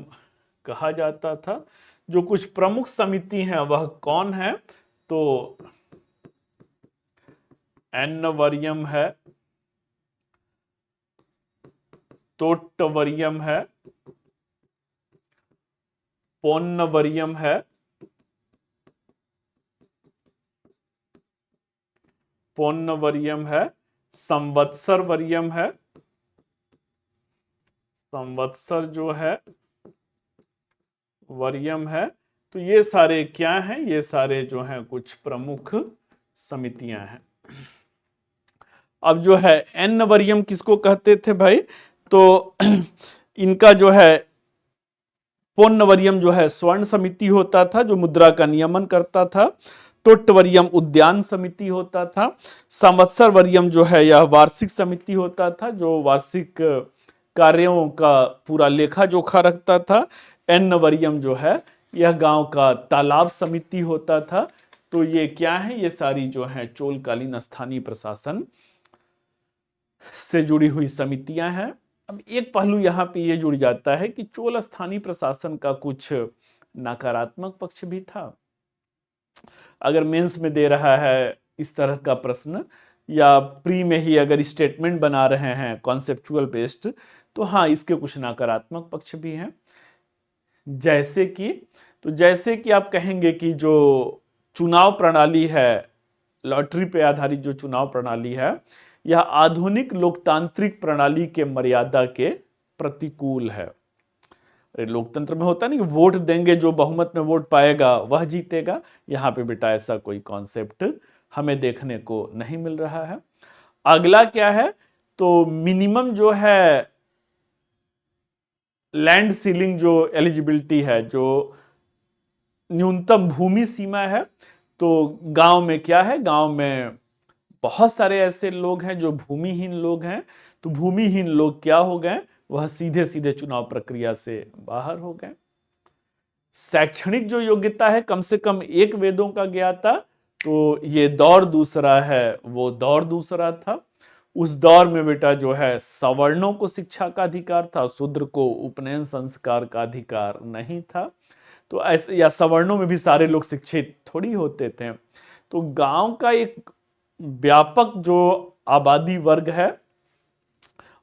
कहा जाता था। जो कुछ प्रमुख समिति हैं वह कौन है, तो एन वरियम है, तोट्ट वरियम है, पोन्न वरियम है, पोन्न वरियम है, संवत्सर वरियम है, संवत्सर जो है वरियम है। तो ये सारे क्या हैं, ये सारे जो हैं कुछ प्रमुख समितियां हैं। अब जो है एन वरियम किसको कहते थे भाई, तो इनका जो है पोन्न वरियम जो है स्वर्ण समिति होता था जो मुद्रा का नियमन करता था। तोट्ट वरियम उद्यान समिति होता था। संवत्सर वरियम जो है यह वार्षिक समिति होता था जो वार्षिक कार्यों का पूरा लेखा जोखा रखता था। एन वरियम जो है यह गांव का तालाब समिति होता था। तो ये क्या है, ये सारी जो है चोलकालीन स्थानीय प्रशासन से जुड़ी हुई समितियां हैं। अब एक पहलू यहाँ पे ये जुड़ जाता है कि चोल स्थानीय प्रशासन का कुछ नकारात्मक पक्ष भी था। अगर मेंस में दे रहा है इस तरह का प्रश्न या प्री में ही अगर स्टेटमेंट बना रहे हैं कॉन्सेप्चुअल बेस्ड, तो हाँ इसके कुछ नकारात्मक पक्ष भी हैं। जैसे कि आप कहेंगे कि जो चुनाव प्रणाली है, लॉटरी पे आधारित जो चुनाव प्रणाली है, यह आधुनिक लोकतांत्रिक प्रणाली के मर्यादा के प्रतिकूल है। लोकतंत्र में होता नहीं कि वोट देंगे, जो बहुमत में वोट पाएगा वह जीतेगा। यहां पे बेटा ऐसा कोई कॉन्सेप्ट हमें देखने को नहीं मिल रहा है। अगला क्या है, तो मिनिमम जो है लैंड सीलिंग जो एलिजिबिलिटी है, जो न्यूनतम भूमि सीमा है, तो गांव में क्या है, गांव में बहुत सारे ऐसे लोग हैं जो भूमिहीन लोग हैं। तो भूमिहीन लोग क्या हो गए, वह सीधे सीधे चुनाव प्रक्रिया से बाहर हो गए। शैक्षणिक जो योग्यता है, कम से कम एक वेदों का ज्ञाता, तो ये दौर दूसरा है, वो दौर दूसरा था। उस दौर में बेटा जो है सवर्णों को शिक्षा का अधिकार था, शूद्र को उपनयन संस्कार का अधिकार नहीं था। तो ऐसे, या सवर्णों में भी सारे लोग शिक्षित थोड़ी होते थे। तो गांव का एक व्यापक जो आबादी वर्ग है,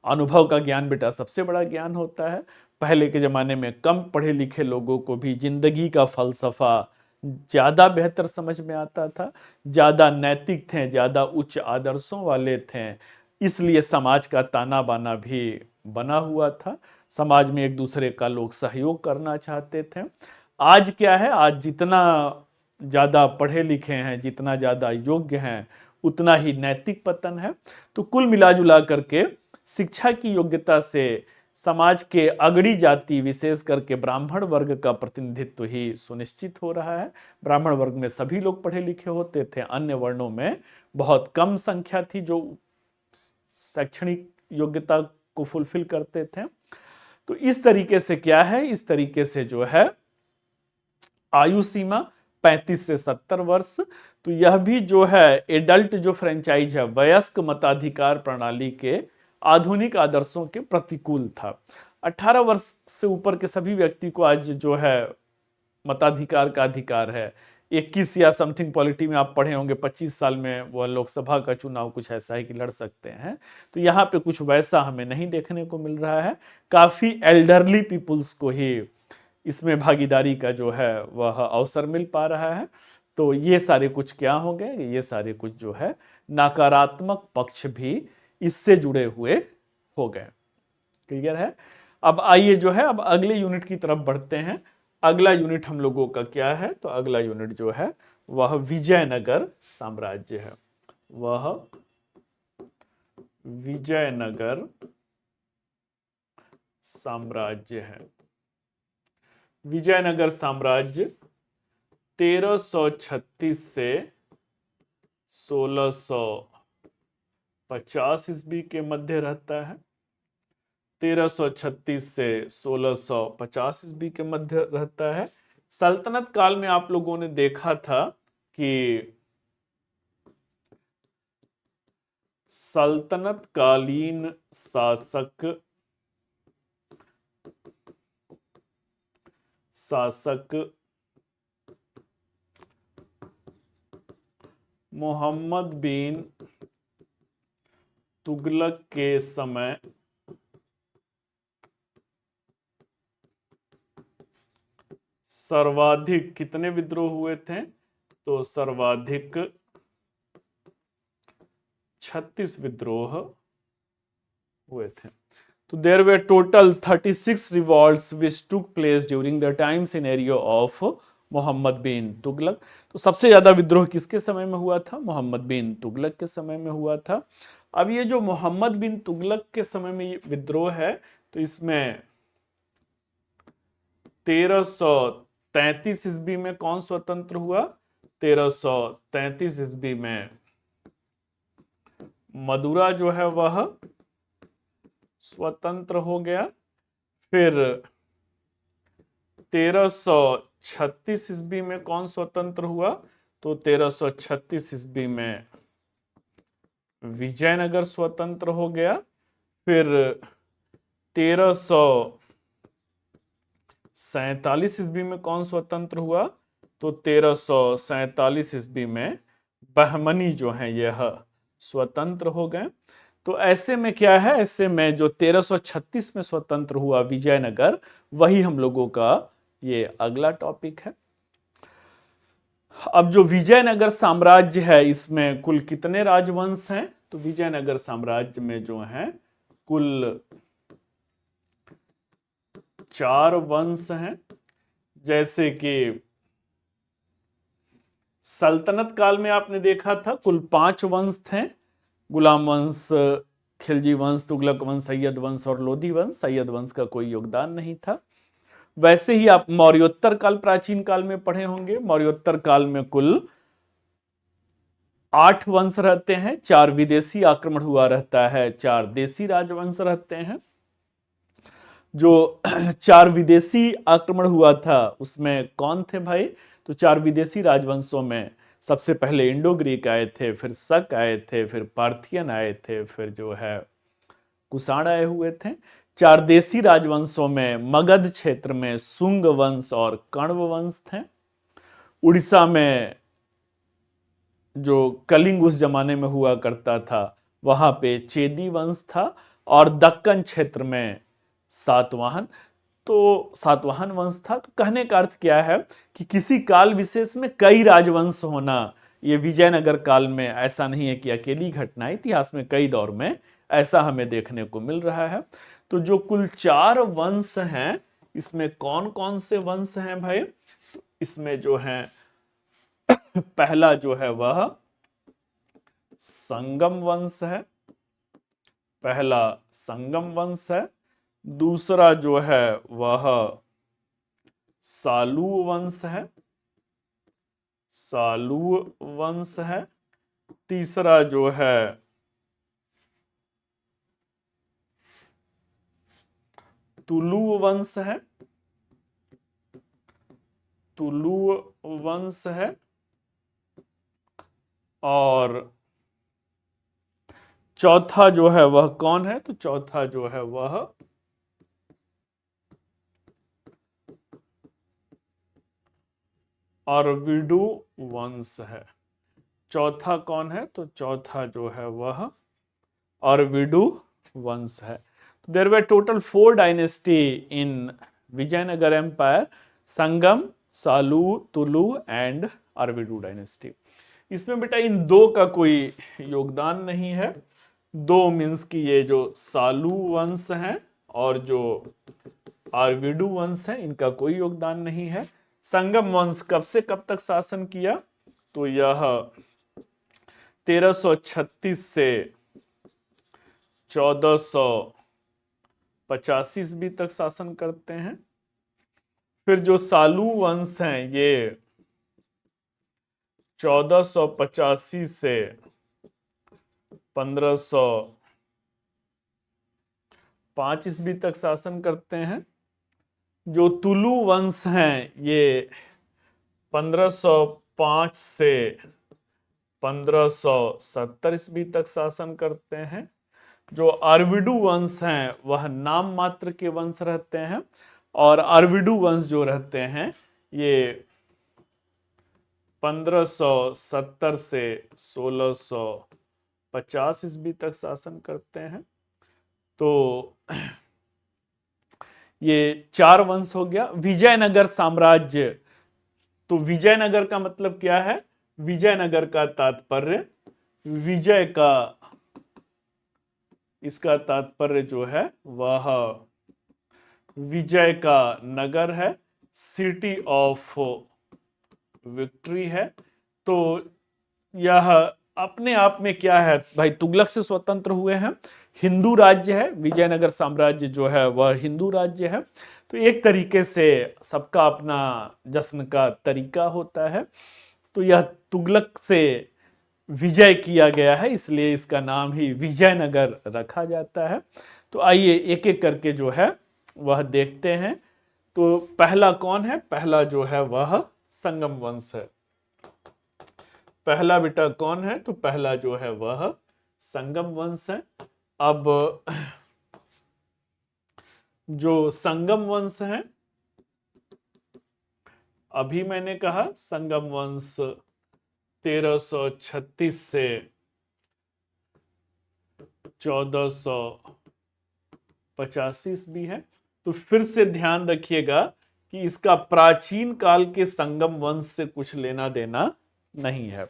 अनुभव का ज्ञान बेटा सबसे बड़ा ज्ञान होता है। पहले के जमाने में कम पढ़े लिखे लोगों को भी जिंदगी का फलसफा ज्यादा बेहतर समझ में आता था, ज्यादा नैतिक थे, ज्यादा उच्च आदर्शों वाले थे, इसलिए समाज का ताना बाना भी बना हुआ था। समाज में एक दूसरे का लोग सहयोग करना चाहते थे। आज क्या है, आज जितना ज्यादा पढ़े लिखे हैं, जितना ज्यादा योग्य हैं, उतना ही नैतिक पतन है। तो कुल मिलाजुला करके शिक्षा की योग्यता से समाज के अगड़ी जाति, विशेष करके ब्राह्मण वर्ग का प्रतिनिधित्व ही सुनिश्चित हो रहा है। ब्राह्मण वर्ग में सभी लोग पढ़े लिखे होते थे, अन्य वर्णों में बहुत कम संख्या थी जो शैक्षणिक योग्यता को फुलफिल करते थे। तो इस तरीके से क्या है, इस तरीके से जो है आयु सीमा 35 से 70 वर्ष। तो यह भी जो है एडल्ट जो फ्रेंचाइज है, वयस्क मताधिकार प्रणाली के आधुनिक आदर्शों के प्रतिकूल था। 18 वर्ष से ऊपर के सभी व्यक्ति को आज जो है मताधिकार का अधिकार है। 21 या समथिंग पॉलिटी में आप पढ़े होंगे, 25 साल में वह लोकसभा का चुनाव कुछ ऐसा है कि लड़ सकते हैं। तो यहाँ पे कुछ वैसा हमें नहीं देखने को मिल रहा है। काफी एल्डरली पीपुल्स को ही इसमें भागीदारी का जो है वह अवसर मिल पा रहा है। तो ये सारे कुछ क्या हो गए, ये सारे कुछ जो है नकारात्मक पक्ष भी इससे जुड़े हुए हो गए। क्लियर है। अब आइए जो है अब अगले यूनिट की तरफ बढ़ते हैं। अगला यूनिट हम लोगों का क्या है, तो अगला यूनिट जो है वह विजयनगर साम्राज्य है। वह विजयनगर साम्राज्य है। विजयनगर साम्राज्य 1336 से 1650 ईस्वी के मध्य रहता है। 1336 से 1650 ईस्वी के मध्य रहता है। सल्तनत काल में आप लोगों ने देखा था कि सल्तनत कालीन शासक मोहम्मद बिन तुगलक के समय सर्वाधिक कितने विद्रोह हुए थे, तो सर्वाधिक 36 विद्रोह हुए थे। तो there were total 36 revolts which took place during the time scenario of Mohammad bin Tughlaq. तो सबसे ज्यादा विद्रोह किसके समय में हुआ था, मोहम्मद बिन तुगलक के समय में हुआ था। अब ये जो मोहम्मद बिन तुगलक के समय में ये विद्रोह है, तो इसमें 1333 ईस्वी में कौन स्वतंत्र हुआ, 1333 ईस्वी में मदुरा जो है वह स्वतंत्र हो गया। फिर 1336 ईस्वी में कौन स्वतंत्र हुआ, तो 1336 ईस्वी में विजयनगर स्वतंत्र हो गया। फिर 1347 ईस्वी में कौन स्वतंत्र हुआ, तो 1347 ईस्वी में बहमनी जो है यह स्वतंत्र हो गए। तो ऐसे में क्या है, ऐसे में जो 1336 में स्वतंत्र हुआ विजयनगर, वही हम लोगों का ये अगला टॉपिक है। अब जो विजयनगर साम्राज्य है, इसमें कुल कितने राजवंश हैं, तो विजयनगर साम्राज्य में जो है कुल 4 वंश हैं। जैसे कि सल्तनत काल में आपने देखा था कुल 5 वंश थे, गुलाम वंश, खिलजी वंश, तुगलक वंश, सैयद वंश और लोधी वंश। सैयद वंश का कोई योगदान नहीं था। वैसे ही आप मौर्योत्तर काल, प्राचीन काल में पढ़े होंगे। मौर्योत्तर काल में कुल 8 वंश रहते हैं, 4 विदेशी आक्रमण हुआ रहता है, 4 देशी राजवंश रहते हैं। जो 4 विदेशी आक्रमण हुआ था उसमें कौन थे भाई, तो 4 विदेशी राजवंशों में सबसे पहले इंडो ग्रीक आए थे, फिर शक आए थे, फिर पार्थियन आए थे, फिर जो है कुषाण आए हुए थे। चार देशी राजवंशों में मगध क्षेत्र में शुंग वंश और कण्व वंश थे। उड़ीसा में जो कलिंग उस जमाने में हुआ करता था वहां पे चेदी वंश था, और दक्कन क्षेत्र में सातवाहन, तो सातवाहन वंश था। तो कहने का अर्थ क्या है कि किसी काल विशेष में कई राजवंश होना, ये विजयनगर काल में ऐसा नहीं है कि अकेली घटना है, इतिहास में कई दौर में ऐसा हमें देखने को मिल रहा है। तो जो कुल 4 वंश हैं, इसमें कौन कौन से वंश हैं भाई? तो इसमें जो है पहला जो है वह संगम वंश है, पहला संगम वंश है। दूसरा जो है वह सालू वंश है, सालू वंश है। तीसरा जो है तुलु वंश है, तुलु वंश है। और चौथा जो है वह कौन है? तो चौथा जो है वह अरविडु वंश है। चौथा कौन है? तो चौथा जो है वह अरविडु वंश है। तो there were total 4 dynasty in Vijayanagara empire: Sangama, Saluva, Tuluva and Aravidu dynasty. इसमें बेटा इन दो का कोई योगदान नहीं है। दो मीन्स की ये जो सालू वंश है और जो अरविडु वंश है, इनका कोई योगदान नहीं है। संगम वंश कब से कब तक शासन किया? तो यह 1336 से 1485 ईस्वी तक शासन करते हैं। फिर जो सालू वंश हैं ये 1485 से 1505 ईस्वी तक शासन करते हैं। जो तुलु वंश हैं ये 1505 से 1570 ईस्वी तक शासन करते हैं। जो अरविडु वंश हैं वह नाम मात्र के वंश रहते हैं, और अरविडु वंश जो रहते हैं ये 1570 से 1650 ईस्वी तक शासन करते हैं। तो ये 4 वंश हो गया। विजयनगर साम्राज्य, तो विजयनगर का मतलब क्या है? विजयनगर का तात्पर्य विजय का, इसका तात्पर्य जो है वह विजय का नगर है, सिटी ऑफ विक्ट्री है। तो यह अपने आप में क्या है भाई? तुगलक से स्वतंत्र हुए हैं, हिंदू राज्य है। विजयनगर साम्राज्य जो है वह हिंदू राज्य है। तो एक तरीके से सबका अपना जश्न का तरीका होता है। तो यह तुगलक से विजय किया गया है, इसलिए इसका नाम ही विजयनगर रखा जाता है। तो आइए एक एक करके जो है वह देखते हैं। तो पहला कौन है? पहला जो है वह संगम वंश है। पहला बेटा कौन है? तो पहला जो है वह संगम वंश है। अब जो संगम वंश है, अभी मैंने कहा संगम वंश 1336 से 1485 ईस्वी है। तो फिर से ध्यान रखिएगा कि इसका प्राचीन काल के संगम वंश से कुछ लेना देना नहीं है।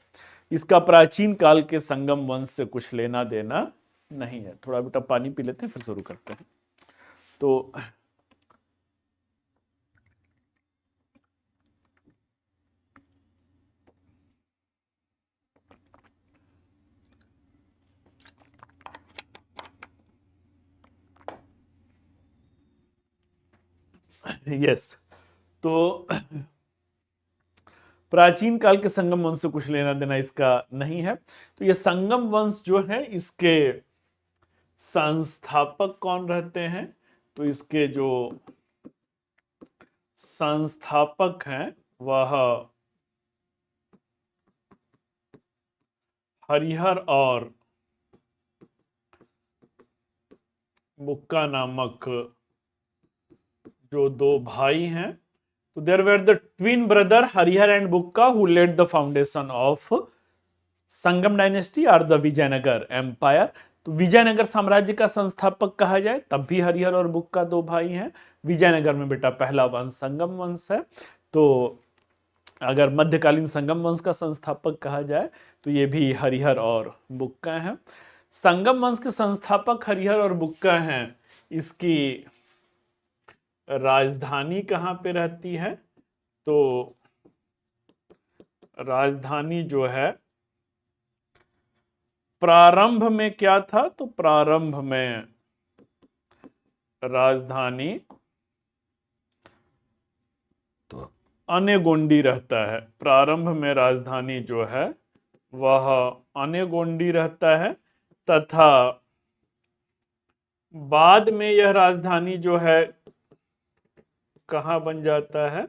इसका प्राचीन काल के संगम वंश से कुछ लेना देना नहीं है। थोड़ा बेटा पानी पी लेते हैं फिर शुरू करते हैं। तो यस, तो प्राचीन काल के संगम वंश से कुछ लेना देना इसका नहीं है। तो ये संगम वंश जो है इसके संस्थापक कौन रहते हैं? तो इसके जो संस्थापक हैं वह हरिहर और बुक्का नामक जो दो भाई हैं, तो there were the twin brother Harihara and Bukka who led the foundation of Sangama dynasty और द विजयनगर एम्पायर। तो विजयनगर साम्राज्य का संस्थापक कहा जाए तब भी हरिहर और बुक्का दो भाई हैं। विजयनगर में बेटा पहला वंश संगम वंश है, तो अगर मध्यकालीन संगम वंश का संस्थापक कहा जाए तो ये भी हरिहर और बुक्का हैं। संगम वंश के संस्थापक हरिहर और बुक्का हैं। इसकी राजधानी कहाँ पे रहती है? तो राजधानी जो है प्रारंभ में क्या था? तो प्रारंभ में राजधानी तो अनेगोंडी रहता है। प्रारंभ में राजधानी जो है वह अनेगोंडी रहता है, तथा बाद में यह राजधानी जो है कहां बन जाता है?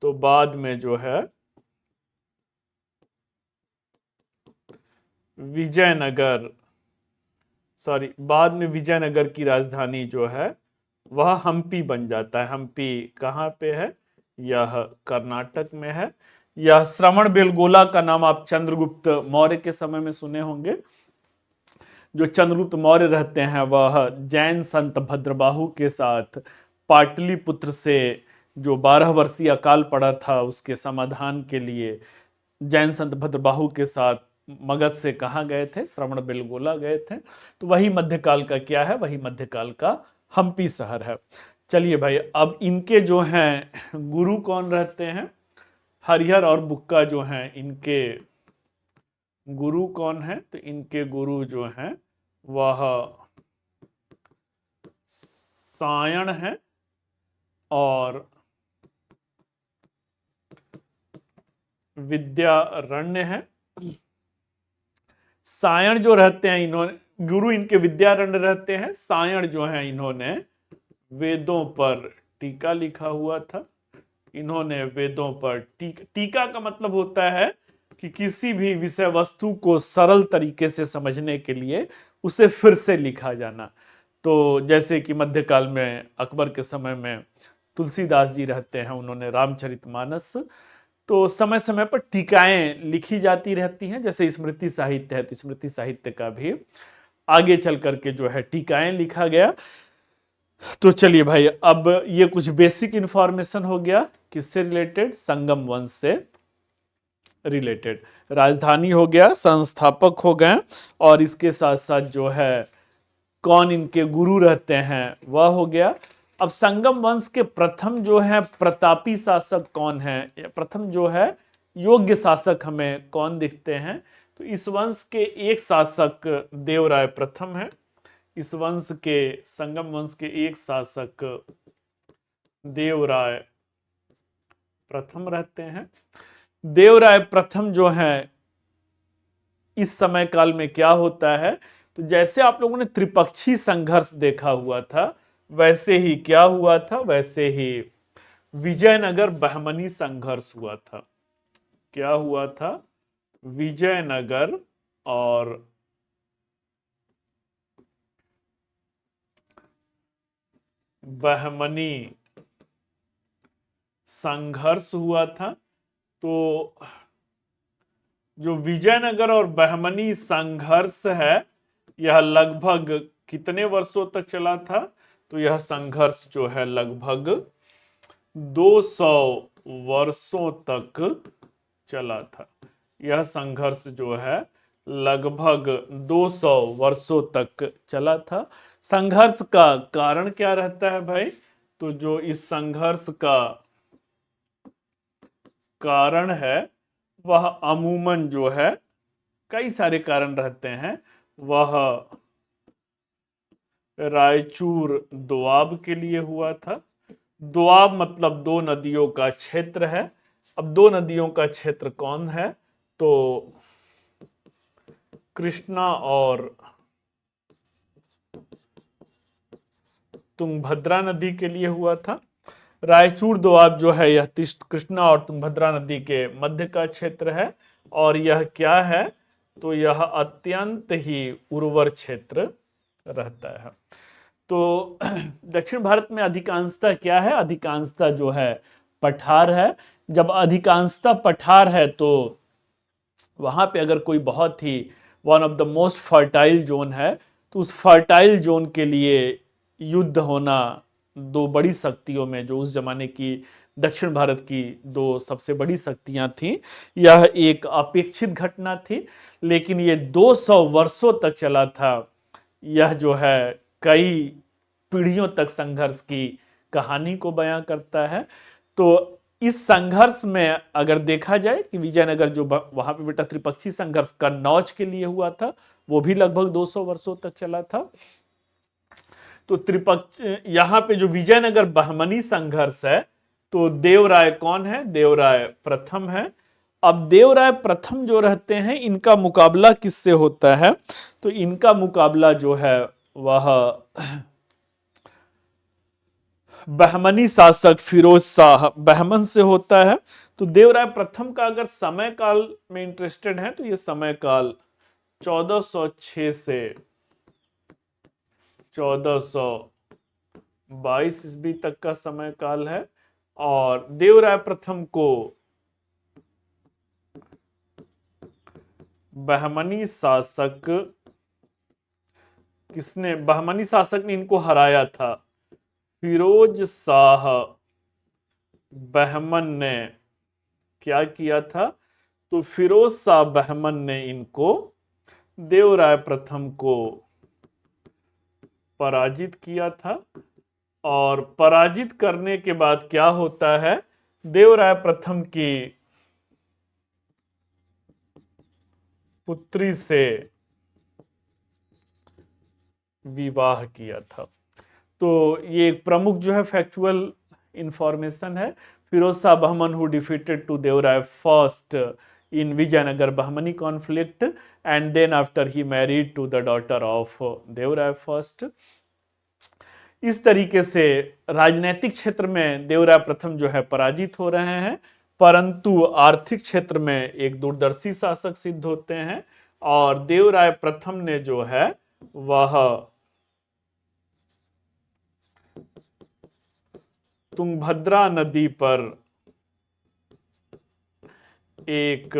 तो बाद में जो है विजयनगर, बाद में विजयनगर की राजधानी जो है वह हम्पी बन जाता है। हम्पी कहाँ पे है? यह कर्नाटक में है। यह श्रवणबेलगोला का नाम आप चंद्रगुप्त मौर्य के समय में सुने होंगे। जो चंद्रगुप्त मौर्य रहते हैं वह जैन संत भद्रबाहु के साथ पाटलिपुत्र से जो 12 वर्षीय अकाल पड़ा था उसके समाधान के लिए जैन संत भद्रबाहु के साथ मगध से कहाँ गए थे? श्रवणबेलगोला गए थे। तो वही मध्यकाल का क्या है? वही मध्यकाल का हम्पी शहर है। चलिए भाई, अब इनके जो हैं गुरु कौन रहते हैं? हरिहर और बुक्का जो हैं इनके गुरु कौन है? तो इनके गुरु जो हैं वह सायण है और विद्यारण्य है। सायण जो रहते हैं इन्होंने गुरु इनके विद्यारण्य रहते हैं। सायण जो है इन्होंने वेदों पर टीका लिखा हुआ था। इन्होंने वेदों पर टीका का मतलब होता है कि किसी भी विषय वस्तु को सरल तरीके से समझने के लिए उसे फिर से लिखा जाना। तो जैसे कि मध्यकाल में अकबर के समय में तुलसीदास जी रहते हैं, उन्होंने रामचरितमानस, तो समय समय पर टीकाएं लिखी जाती रहती हैं। जैसे स्मृति साहित्य है तो स्मृति साहित्य का भी आगे चल करके जो है टीकाएं लिखा गया। तो चलिए भाई, अब ये कुछ बेसिक इंफॉर्मेशन हो गया किससे रिलेटेड? संगम वंश से रिलेटेड। राजधानी हो गया, संस्थापक हो गए, और इसके साथ साथ जो है कौन इनके गुरु रहते हैं वह हो गया। अब संगम वंश के प्रथम जो है प्रतापी शासक कौन है? प्रथम जो है योग्य शासक हमें कौन दिखते हैं? तो इस वंश के एक शासक देवराय प्रथम है। इस वंश के संगम वंश के एक शासक देवराय प्रथम रहते हैं। देवराय प्रथम जो है इस समय काल में क्या होता है? तो जैसे आप लोगों ने त्रिपक्षी संघर्ष देखा हुआ था वैसे ही क्या हुआ था? वैसे ही विजयनगर बहमनी संघर्ष हुआ था। क्या हुआ था? विजयनगर और बहमनी संघर्ष हुआ था। तो जो विजयनगर और बहमनी संघर्ष है यह लगभग कितने वर्षों तक चला था? तो यह संघर्ष जो है लगभग 200 वर्षों तक चला था। यह संघर्ष जो है लगभग 200 वर्षों तक चला था। संघर्ष का कारण क्या रहता है भाई? तो जो इस संघर्ष का कारण है वह अमूमन जो है कई सारे कारण रहते हैं। वह रायचूर दोआब के लिए हुआ था। दोआब मतलब दो नदियों का क्षेत्र है। अब दो नदियों का क्षेत्र कौन है? तो कृष्णा और तुंगभद्रा नदी के लिए हुआ था। रायचूर दोआब जो है यह कृष्णा और तुंगभद्रा नदी के मध्य का क्षेत्र है। और यह क्या है? तो यह अत्यंत ही उर्वर क्षेत्र रहता है। तो दक्षिण भारत में अधिकांशतः क्या है, अधिकांशतः जो है पठार है। जब अधिकांशतः पठार है तो वहां पे अगर कोई बहुत ही one of the most fertile zone है तो उस फर्टाइल जोन के लिए युद्ध होना दो बड़ी शक्तियों में, जो उस जमाने की दक्षिण भारत की दो सबसे बड़ी शक्तियां थीं, यह एक अपेक्षित घटना थी, लेकिन ये 200 वर्षों तक चला था। यह जो है कई पीढ़ियों तक संघर्ष की कहानी को बयां करता है। तो इस संघर्ष में अगर देखा जाए कि विजयनगर जो वहां पे बेटा त्रिपक्षी संघर्ष कन्नौज के लिए हुआ था, वो भी लगभग 200 वर्षों तक चला था। तो त्रिपक्ष यहां पे जो विजयनगर बहमनी संघर्ष है, तो देवराय कौन है, देवराय प्रथम है। अब देवराय प्रथम जो रहते हैं, इनका मुकाबला किससे होता है, तो इनका मुकाबला जो है वह बहमनी शासक फिरोज शाह बहमन से होता है। तो देवराय प्रथम का अगर समय काल में इंटरेस्टेड है तो ये समय काल 1406 से 1422 ईस्वी तक का समय काल है। और देवराय प्रथम को बहमनी शासक बहमनी शासक ने इनको हराया था, फिरोज शाह बहमन ने क्या किया था, तो फिरोज शाह बहमन ने इनको देवराय प्रथम को पराजित किया था। और पराजित करने के बाद क्या होता है, देवराय प्रथम की पुत्री से विवाह किया था। तो ये एक प्रमुख जो है फैक्चुअल इंफॉर्मेशन है। Firoz Shah Bahman who defeated to Devaraya first in Vijayanagar Bahmani conflict, and then after he married to the daughter of Devaraya first. इस तरीके से राजनीतिक क्षेत्र में देवराय प्रथम जो है पराजित हो रहे हैं, परंतु आर्थिक क्षेत्र में एक दूरदर्शी शासक सिद्ध होते हैं। और देवराय प्रथम ने जो है वह तुंगभद्रा नदी पर एक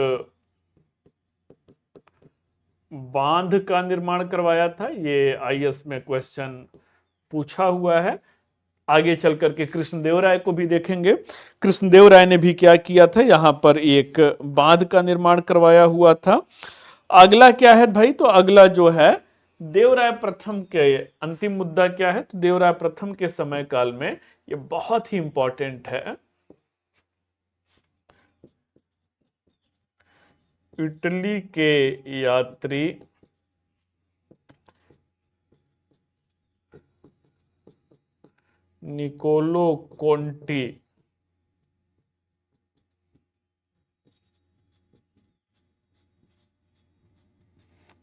बांध का निर्माण करवाया था। ये आईएएस में क्वेश्चन पूछा हुआ है। आगे चल करके कृष्णदेवराय को भी देखेंगे। कृष्णदेवराय ने भी क्या किया था, यहां पर एक बांध का निर्माण करवाया हुआ था। अगला क्या है भाई, तो अगला जो है देवराय प्रथम के अंतिम मुद्दा क्या है, तो देवराय प्रथम के समय काल में ये बहुत ही इंपॉर्टेंट है। इटली के यात्री निकोलो कोंटी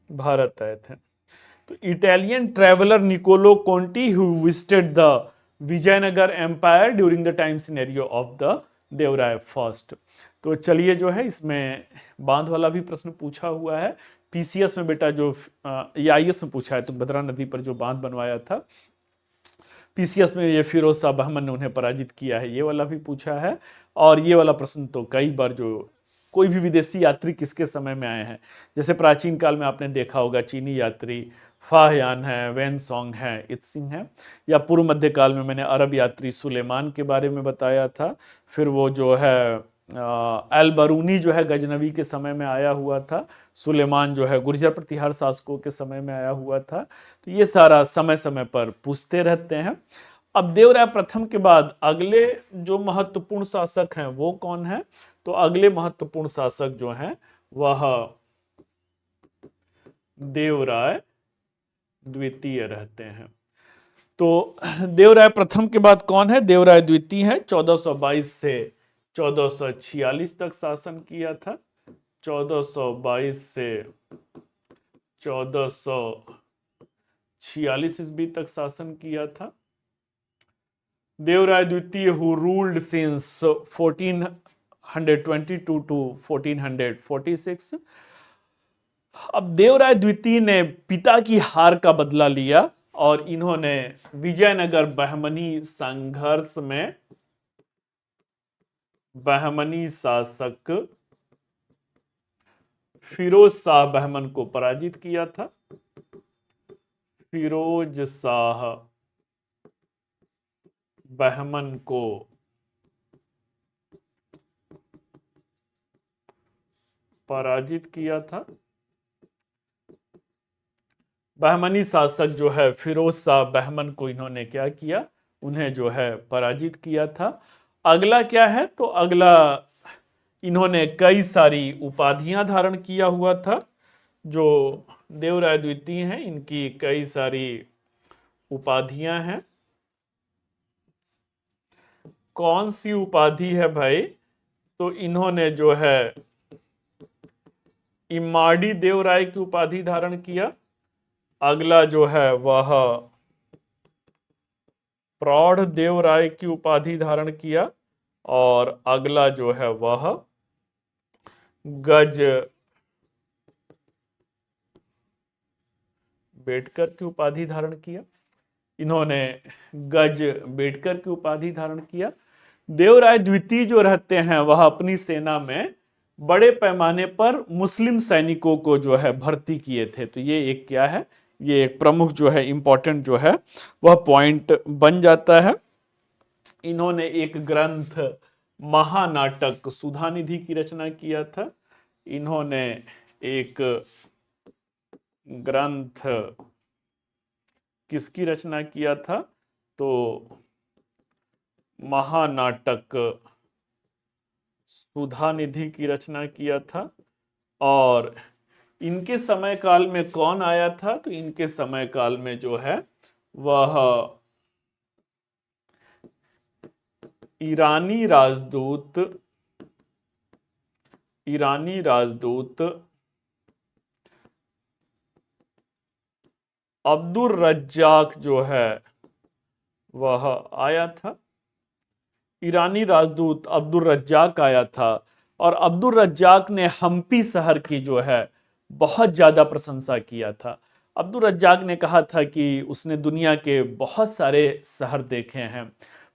भारत आए थे। तो Italian traveller Niccolo Conti who visited the Vijayanagara empire during the time scenario of the Devaraya first. तो चलिए जो है इसमें बांध वाला भी प्रश्न पूछा हुआ है। पीसीएस में बेटा जो ये आईएएस में पूछा है, तुंगभद्रा नदी पर जो बांध बनवाया था, पीसीएस में ये फिरोज शाह बहमन ने उन्हें पराजित किया है, ये वाला भी पूछा है। और ये वाला प्रश्न तो कई बार, जो कोई भी विदेशी यात्री किसके समय में आए हैं, जैसे प्राचीन काल में आपने देखा होगा चीनी यात्री फाहयान है, वेनसोंग है, इत्सिंग है, या पूर्व मध्य काल में मैंने अरब यात्री सुलेमान के बारे में बताया था। फिर वो जो है अल बरूनी जो है गजनवी के समय में आया हुआ था, सुलेमान जो है गुर्जर प्रतिहार शासकों के समय में आया हुआ था। तो ये सारा समय समय पर पूछते रहते हैं। अब देवराय प्रथम के बाद अगले जो महत्वपूर्ण शासक हैं वो कौन है, तो अगले महत्वपूर्ण शासक जो हैं वह देवराय द्वितीय रहते हैं। तो देवराय प्रथम के बाद कौन है, देवराय द्वितीय है। 1422 से 1446 तक शासन किया था। 1422 से 1446 ईस्वी तक शासन किया था। देवराय द्वितीय हु रूल्ड सिंस 1422 टू 1446। अब देवराय द्वितीय ने पिता की हार का बदला लिया और इन्होंने विजयनगर बहमनी संघर्ष में बहमनी शासक फिरोज शाह बहमन को पराजित किया था। फिरोज शाह बहमन को पराजित किया था। बहमनी शासक जो है फिरोज शाह बहमन को इन्होंने क्या किया, उन्हें जो है पराजित किया था। अगला क्या है, तो अगला इन्होंने कई सारी उपाधियां धारण किया हुआ था। जो देवराय द्वितीय हैं इनकी कई सारी उपाधियां हैं। कौन सी उपाधि है भाई, तो इन्होंने जो है इमाड़ी देवराय की उपाधि धारण किया। अगला जो है वह प्रौढ़ देवराय की उपाधि धारण किया और अगला जो है वह गज बेटकर की उपाधि धारण किया। इन्होंने गज बेटकर की उपाधि धारण किया। देवराय द्वितीय जो रहते हैं वह अपनी सेना में बड़े पैमाने पर मुस्लिम सैनिकों को जो है भर्ती किए थे। तो ये एक क्या है, ये एक प्रमुख जो है इंपॉर्टेंट जो है वह पॉइंट बन जाता है। इन्होंने एक ग्रंथ महानाटक सुधानिधि की रचना किया था। इन्होंने एक ग्रंथ किसकी रचना किया था, तो महानाटक सुधानिधि की रचना किया था। और इनके समय काल में कौन आया था, तो इनके समय काल में जो है वह ईरानी राजदूत अब्दुल रज्जाक जो है वह आया था। ईरानी राजदूत अब्दुल रज्जाक आया था और अब्दुल रज्जाक ने हम्पी शहर की जो है बहुत ज्यादा प्रशंसा किया था। अब्दुल रज्जाक ने कहा था कि उसने दुनिया के बहुत सारे शहर देखे हैं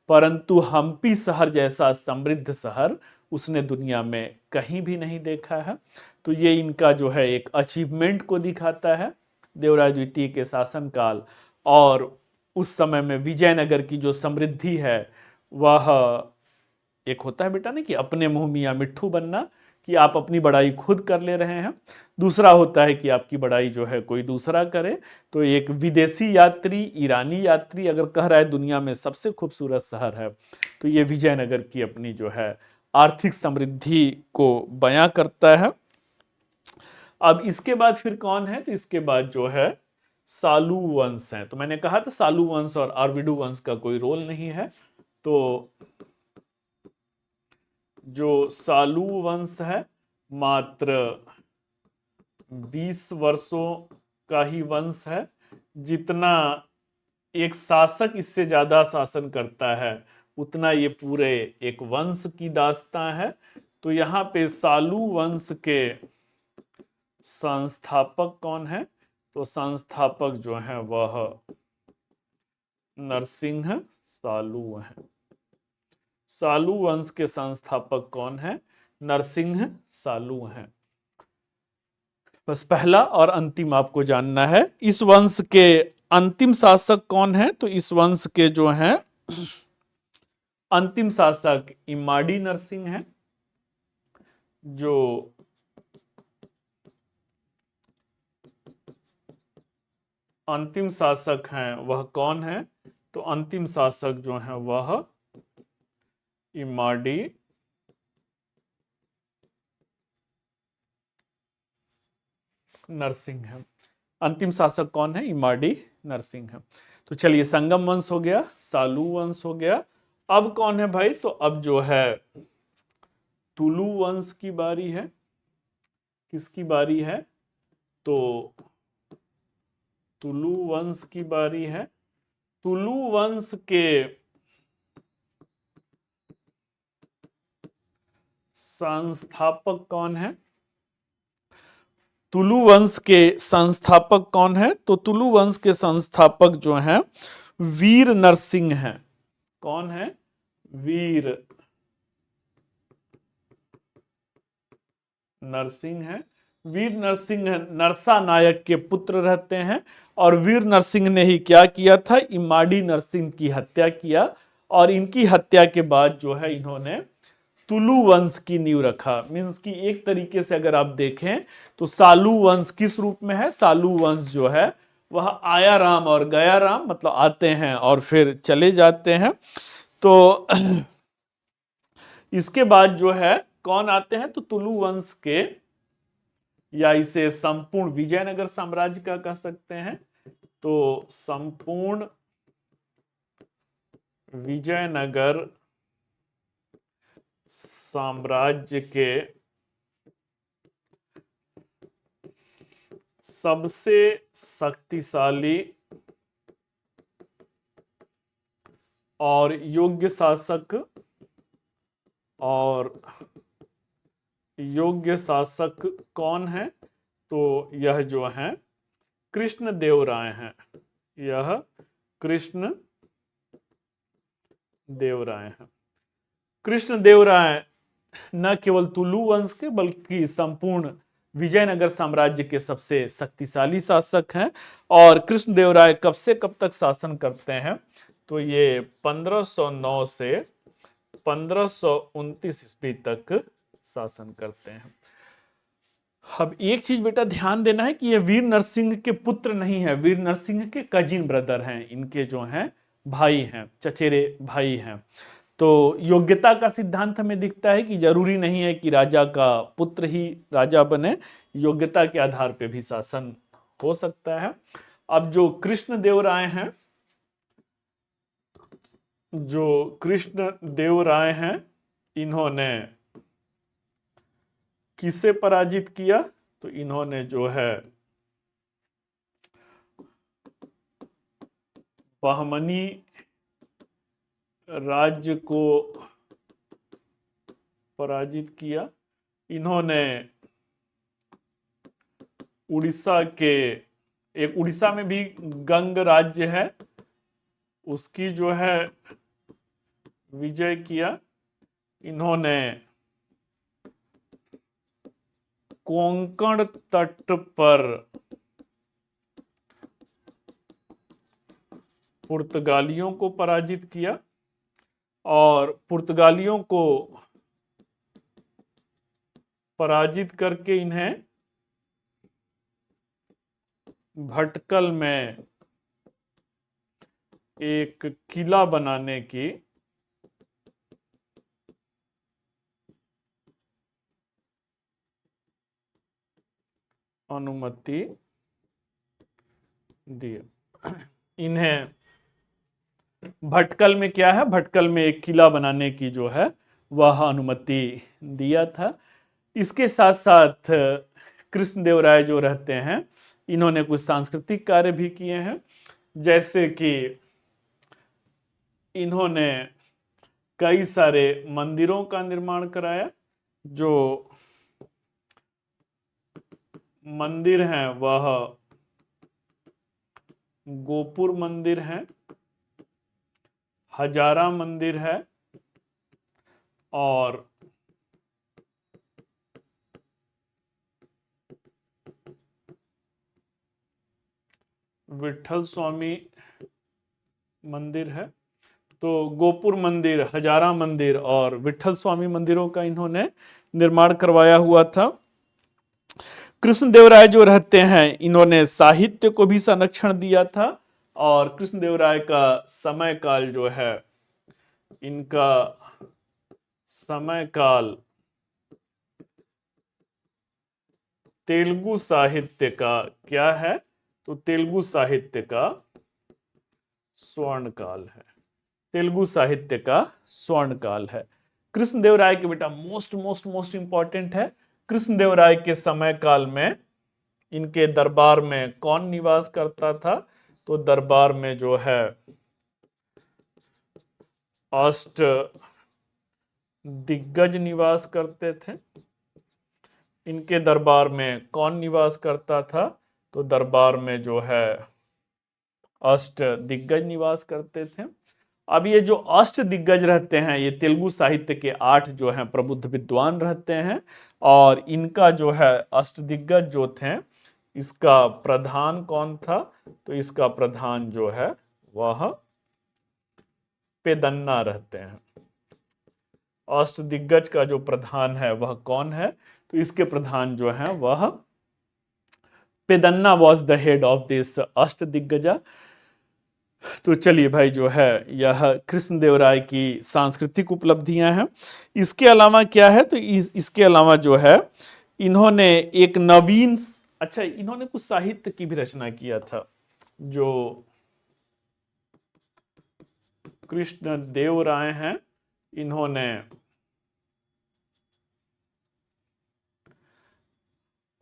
परंतु हम्पी शहर जैसा समृद्ध शहर उसने दुनिया में कहीं भी नहीं देखा है। तो ये इनका जो है एक अचीवमेंट को दिखाता है देवराय द्वितीय के शासनकाल। और उस समय में विजयनगर की जो समृद्धि है वह, एक होता है बेटा ना कि अपने मुंह मियां मिट्ठू बनना, कि आप अपनी बड़ाई खुद कर ले रहे हैं। दूसरा होता है कि आपकी बड़ाई जो है कोई दूसरा करे। तो एक विदेशी यात्री, ईरानी यात्री अगर कह रहा है दुनिया में सबसे खूबसूरत शहर है, तो ये विजयनगर की अपनी जो है आर्थिक समृद्धि को बयां करता है। अब इसके बाद फिर कौन है, तो इसके बाद जो है सालू वंश है। तो मैंने कहा था सालू वंश और आरविडू वंश का कोई रोल नहीं है। तो जो सालू वंश है मात्र 20 वर्षों का ही वंश है। जितना एक शासक इससे ज्यादा शासन करता है उतना ये पूरे एक वंश की दास्तां है। तो यहाँ पे सालू वंश के संस्थापक कौन है, तो संस्थापक जो है वह नरसिंह सालू है। सालू वंश के संस्थापक कौन है, नरसिंह सालू हैं। बस पहला और अंतिम आपको जानना है। इस वंश के अंतिम शासक कौन है, तो इस वंश के जो हैं अंतिम शासक इमाड़ी नरसिंह हैं। जो अंतिम शासक हैं वह कौन है, तो अंतिम शासक जो है वह इमाड़ी नरसिंह है। अंतिम शासक कौन है, इमाड़ी नरसिंह है। तो चलिए संगम वंश हो गया, सालू वंश हो गया। अब कौन है भाई, तो अब जो है तुलु वंश की बारी है। किसकी बारी है, तो तुलु वंश की बारी है। तुलु वंश के संस्थापक कौन है, तुलु वंश के संस्थापक कौन है? तो तुलु वंश के संस्थापक जो हैं वीर नरसिंह हैं। कौन है? वीर नरसिंह है। वीर नरसिंह नरसा नायक के पुत्र रहते हैं और वीर नरसिंह ने ही क्या किया था? इमाड़ी नरसिंह की हत्या किया और इनकी हत्या के बाद जो है इन्होंने तुलु वंश की नींव रखा। मींस की एक तरीके से अगर आप देखें तो सालू वंश किस रूप में है? सालू वंश जो है वह आया राम और गया राम, मतलब आते हैं और फिर चले जाते हैं। तो इसके बाद जो है कौन आते हैं? तो तुलु वंश के, या इसे संपूर्ण विजयनगर साम्राज्य का कह सकते हैं। तो संपूर्ण विजयनगर साम्राज्य के सबसे शक्तिशाली और योग्य शासक कौन है? तो यह जो है कृष्ण देव राय हैं। यह कृष्ण देव राय हैं। कृष्ण देव राय न केवल तुलु वंश के बल्कि संपूर्ण विजयनगर साम्राज्य के सबसे शक्तिशाली शासक हैं। और कृष्णदेव राय कब से कब तक शासन करते हैं? तो ये 1509 से 1529 ईस्वी तक शासन करते हैं। अब एक चीज बेटा ध्यान देना है कि ये वीर नरसिंह के पुत्र नहीं है, वीर नरसिंह के कजिन ब्रदर हैं। इनके जो हैं भाई हैं, चचेरे भाई हैं। तो योग्यता का सिद्धांत हमें दिखता है कि जरूरी नहीं है कि राजा का पुत्र ही राजा बने, योग्यता के आधार पर भी शासन हो सकता है। अब जो कृष्ण देव राय हैं, इन्होंने किसे पराजित किया? तो इन्होंने जो है बहमनी राज्य को पराजित किया। इन्होंने उड़ीसा में भी गंग राज्य है, उसकी जो है विजय किया। इन्होंने कोंकण तट पर पुर्तगालियों को पराजित किया और पुर्तगालियों को पराजित करके इन्हें भटकल में एक किला बनाने की अनुमति दी। इन्हें भटकल में क्या है? भटकल में एक किला बनाने की जो है वह अनुमति दिया था। इसके साथ साथ कृष्णदेव राय जो रहते हैं, इन्होंने कुछ सांस्कृतिक कार्य भी किए हैं। जैसे कि इन्होंने कई सारे मंदिरों का निर्माण कराया। जो मंदिर हैं वह गोपुर मंदिर है, हजारा मंदिर है और विठल स्वामी मंदिर है। तो गोपुर मंदिर, हजारा मंदिर और विठल स्वामी मंदिरों का इन्होंने निर्माण करवाया हुआ था। कृष्णदेव राय जो रहते हैं, इन्होंने साहित्य को भी संरक्षण दिया था और कृष्णदेव राय का समय काल जो है, इनका समय काल तेलुगु साहित्य का क्या है? तो तेलुगु साहित्य का स्वर्ण काल है। तेलुगु साहित्य का स्वर्ण काल है। कृष्णदेव राय के बेटा मोस्ट इंपॉर्टेंट है, कृष्णदेव राय के समय काल में इनके दरबार में कौन निवास करता था? तो दरबार में जो है अष्ट दिग्गज निवास करते थे। इनके दरबार में कौन निवास करता था? तो दरबार में जो है अष्ट दिग्गज निवास करते थे। अब ये जो अष्ट दिग्गज रहते हैं, ये तेलुगु साहित्य के 8 जो हैं प्रबुद्ध विद्वान रहते हैं। और इनका जो है अष्ट दिग्गज जो थे, इसका प्रधान कौन था? तो इसका प्रधान जो है वह पेदन्ना रहते हैं। अष्ट दिग्गज का जो प्रधान है वह कौन है? तो इसके प्रधान जो है वह Peddana was the head of this Ashta Diggaja. तो चलिए भाई, जो है यह कृष्णदेवराय की सांस्कृतिक उपलब्धियां हैं। इसके अलावा क्या है? तो इसके अलावा जो है इन्होंने एक नवीन, अच्छा, इन्होंने कुछ साहित्य की भी रचना किया था। जो कृष्णदेवराय हैं, इन्होंने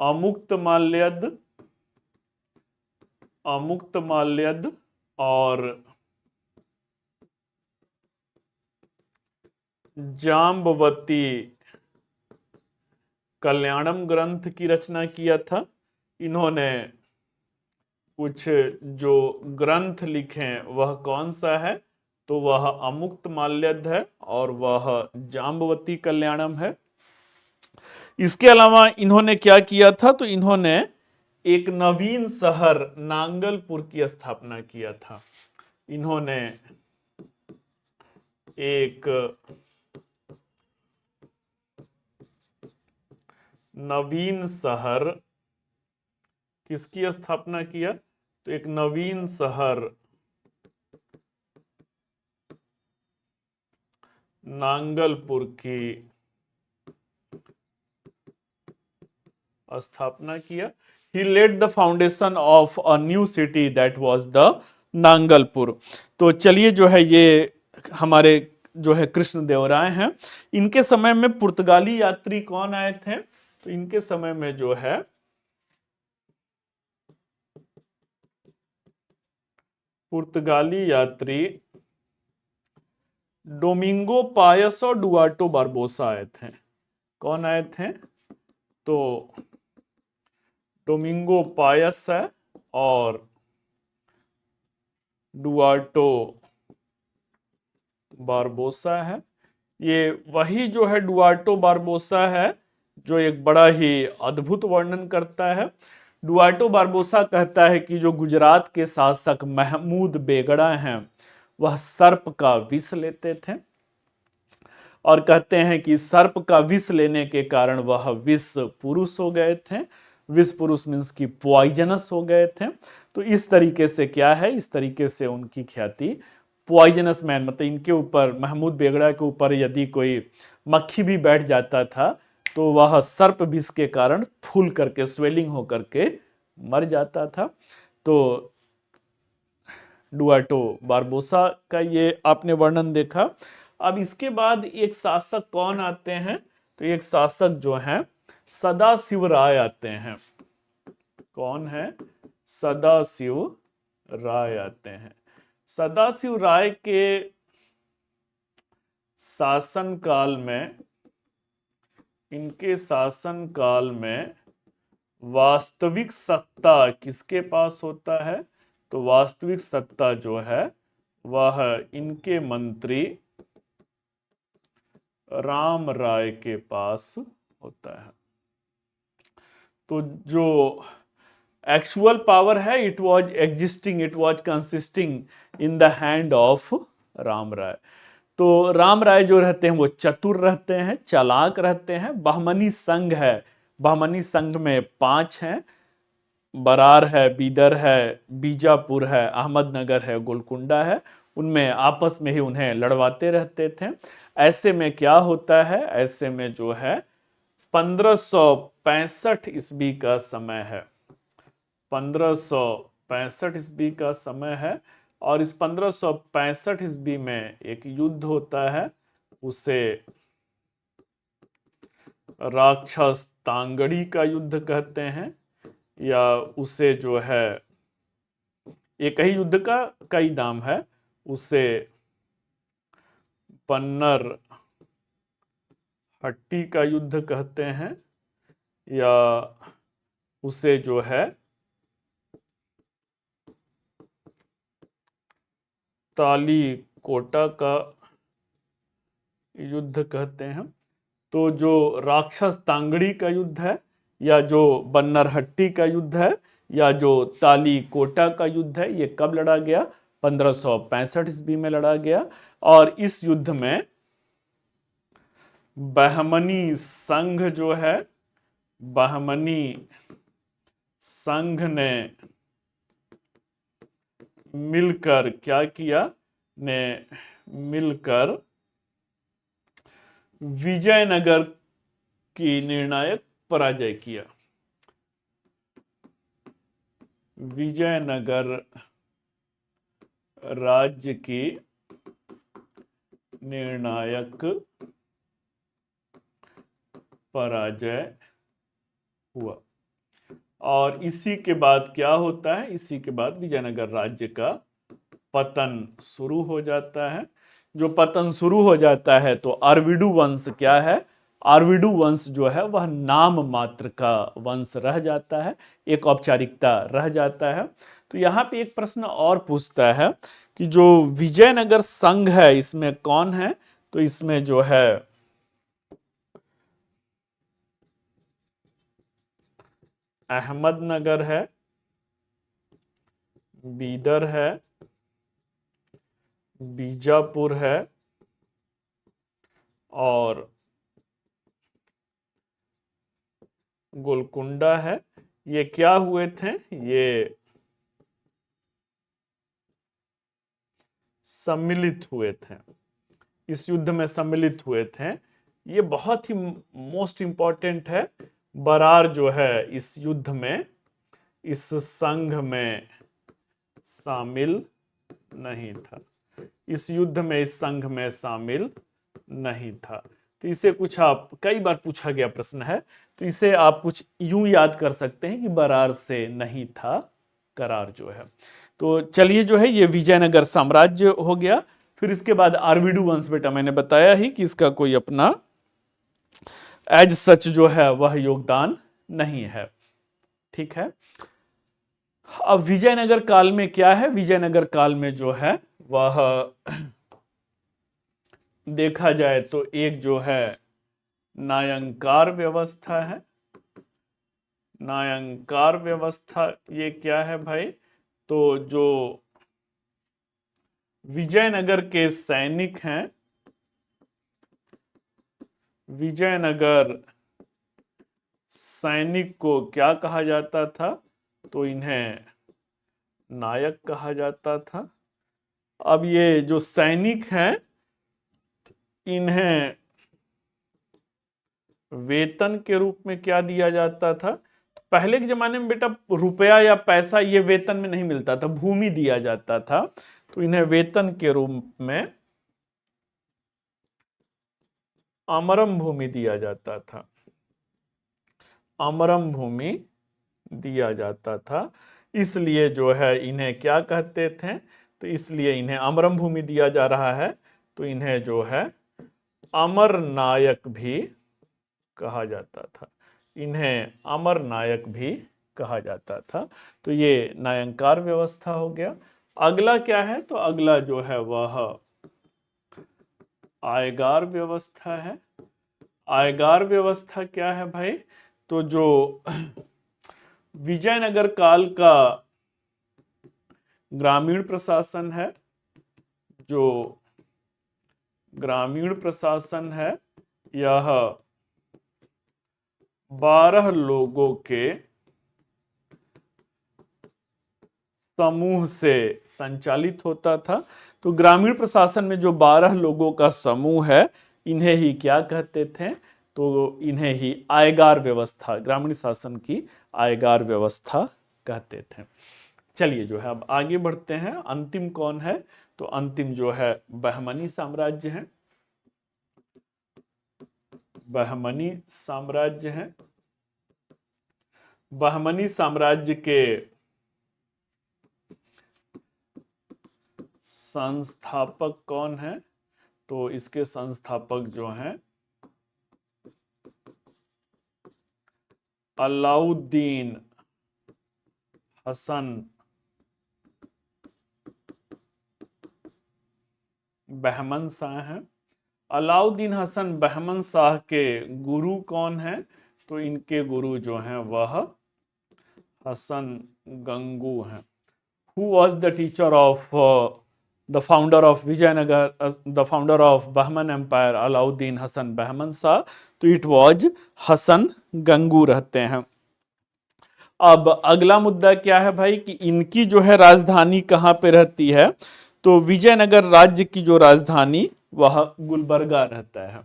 अमुक्त माल्यद और जाम्बवती कल्याणम ग्रंथ की रचना किया था। इन्होंने कुछ जो ग्रंथ लिखे वह कौन सा है? तो वह अमुक्त माल्यद है और वह जाम्बवती कल्याणम है। इसके अलावा इन्होंने क्या किया था? तो इन्होंने एक नवीन शहर नांगलपुर की स्थापना किया था। इन्होंने एक नवीन शहर किसकी स्थापना किया? तो एक नवीन शहर नांगलपुर की स्थापना किया। He laid the foundation of a new city that was the Nagalapur. तो चलिए, जो है ये हमारे जो है कृष्णदेवराय हैं। इनके समय में पुर्तगाली यात्री कौन आए थे? तो इनके समय में जो है पुर्तगाली यात्री डोमिंगो पायस और डुआर्टो बारबोसा आए थे। कौन आए थे? तो डोमिंगो पायस है और डुआर्टो बारबोसा है। ये वही जो है डुआर्टो बारबोसा है जो एक बड़ा ही अद्भुत वर्णन करता है। डुआर्टो बारबोसा कहता है कि जो गुजरात के शासक महमूद बेगड़ा हैं, वह सर्प का विष लेते थे और कहते हैं कि सर्प का विष लेने के कारण वह विष पुरुष हो गए थे। विष पुरुष मीन्स की पॉइजनस हो गए थे। तो इस तरीके से क्या है, इस तरीके से उनकी ख्याति पॉइजनस मैन, मतलब इनके ऊपर, महमूद बेगड़ा के ऊपर यदि कोई मक्खी भी बैठ जाता था तो वह सर्प विष के कारण फूल करके, स्वेलिंग होकर के मर जाता था। तो डुआर्टो बारबोसा का ये आपने वर्णन देखा। अब इसके बाद एक शासक कौन आते हैं? तो एक शासक जो हैं सदाशिव राय आते हैं। कौन है? सदाशिव राय आते हैं। सदाशिव राय के शासनकाल में, इनके शासनकाल में वास्तविक सत्ता किसके पास होता है? तो वास्तविक सत्ता जो है वह इनके मंत्री राम राय के पास होता है। तो जो एक्चुअल पावर है, it was existing, it was consisting in the hand of Rama Raya. तो राम राय जो रहते हैं वो चतुर रहते हैं, चालाक रहते हैं। बहमनी संघ है, बहमनी संघ में 5 हैं। बरार है, बीदर है, बीजापुर है, अहमदनगर है, गोलकुंडा है। उनमें आपस में ही उन्हें लड़वाते रहते थे। ऐसे में क्या होता है? ऐसे में जो है 1565 ईस्वी का समय है। 1565 ईस्वी का समय है और इस 1565 ईस्वी में एक युद्ध होता है। उसे राक्षस तांगड़ी का युद्ध कहते हैं, या उसे जो है एक ही युद्ध का कई नाम है। उसे पन्नर हट्टी का युद्ध कहते हैं, या उसे जो है ताली कोटा का युद्ध कहते हैं। तो जो राक्षस तांगड़ी का युद्ध है, या जो बन्नरहट्टी का युद्ध है, या जो ताली कोटा का युद्ध है, ये कब लड़ा गया? 1565 ईस्वी में लड़ा गया। और इस युद्ध में बहमनी संघ जो है, बहमनी संघ ने मिलकर क्या किया? ने मिलकर विजयनगर की निर्णायक पराजय किया। विजयनगर राज्य की निर्णायक पराजय हुआ। और इसी के बाद क्या होता है? इसी के बाद विजयनगर राज्य का पतन शुरू हो जाता है। जो पतन शुरू हो जाता है तो आरवीडू वंश क्या है? आरवीडू वंश जो है वह नाम मात्र का वंश रह जाता है, एक औपचारिकता रह जाता है। तो यहाँ पे एक प्रश्न और पूछता है कि जो विजयनगर संघ है इसमें कौन है? तो इसमें जो है अहमदनगर है, बीदर है, बीजापुर है और गोलकुंडा है। ये क्या हुए थे? ये सम्मिलित हुए थे, इस युद्ध में सम्मिलित हुए थे। ये बहुत ही मोस्ट इंपॉर्टेंट है। बरार जो है इस युद्ध में, इस संघ में शामिल नहीं था। इस युद्ध में इस संघ में शामिल नहीं था। तो इसे कुछ आप कई बार पूछा गया प्रश्न है, तो इसे आप कुछ यूं याद कर सकते हैं कि बरार से नहीं था करार जो है। तो चलिए जो है ये विजयनगर साम्राज्य हो गया। फिर इसके बाद आरवीडू वंश, बेटा मैंने बताया ही कि इसका कोई अपना एज सच जो है वह योगदान नहीं है। ठीक है। अब विजयनगर काल में क्या है? विजयनगर काल में जो है वह देखा जाए तो एक जो है नायंकार व्यवस्था है। नायंकार व्यवस्था ये क्या है भाई? तो जो विजयनगर के सैनिक हैं, विजयनगर सैनिक को क्या कहा जाता था? तो इन्हें नायक कहा जाता था। अब ये जो सैनिक हैं इन्हें वेतन के रूप में क्या दिया जाता था? पहले के जमाने में बेटा रुपया या पैसा ये वेतन में नहीं मिलता था, भूमि दिया जाता था। तो इन्हें वेतन के रूप में अमरम भूमि दिया जाता था। अमरम भूमि दिया जाता था। इसलिए जो है इन्हें क्या कहते थे? तो इसलिए इन्हें अमरम भूमि दिया जा रहा है, तो इन्हें जो है अमर नायक भी कहा जाता था। इन्हें अमर नायक भी कहा जाता था। तो ये नायंकार व्यवस्था हो गया। अगला क्या है? तो अगला जो है वह आयगार व्यवस्था है। आयगार व्यवस्था क्या है भाई? तो जो विजयनगर काल का ग्रामीण प्रशासन है, जो ग्रामीण प्रशासन है, यह 12 लोगों के समूह से संचालित होता था। तो ग्रामीण प्रशासन में जो 12 लोगों का समूह है इन्हें ही क्या कहते थे? तो इन्हें ही आयगार व्यवस्था, ग्रामीण शासन की आयगार व्यवस्था कहते थे। चलिए जो है अब आगे बढ़ते हैं। अंतिम कौन है? तो अंतिम जो है बहमनी साम्राज्य है। बहमनी साम्राज्य है। बहमनी साम्राज्य के संस्थापक कौन है? तो इसके संस्थापक जो हैं अलाउद्दीन हसन बहमन शाह हैं। अलाउद्दीन हसन बहमन शाह के गुरु कौन है? तो इनके गुरु जो हैं वह हसन गंगू हैं। Who was the teacher of the founder of Vijayanagar, the founder of Bahman Empire, Alauddin Hassan Bahman Shah? तो it was हसन गंगू रहते हैं। अब अगला मुद्दा क्या है भाई कि इनकी जो है राजधानी कहाँ पे रहती है? तो विजयनगर राज्य की जो राजधानी वह गुलबर्गा रहता है।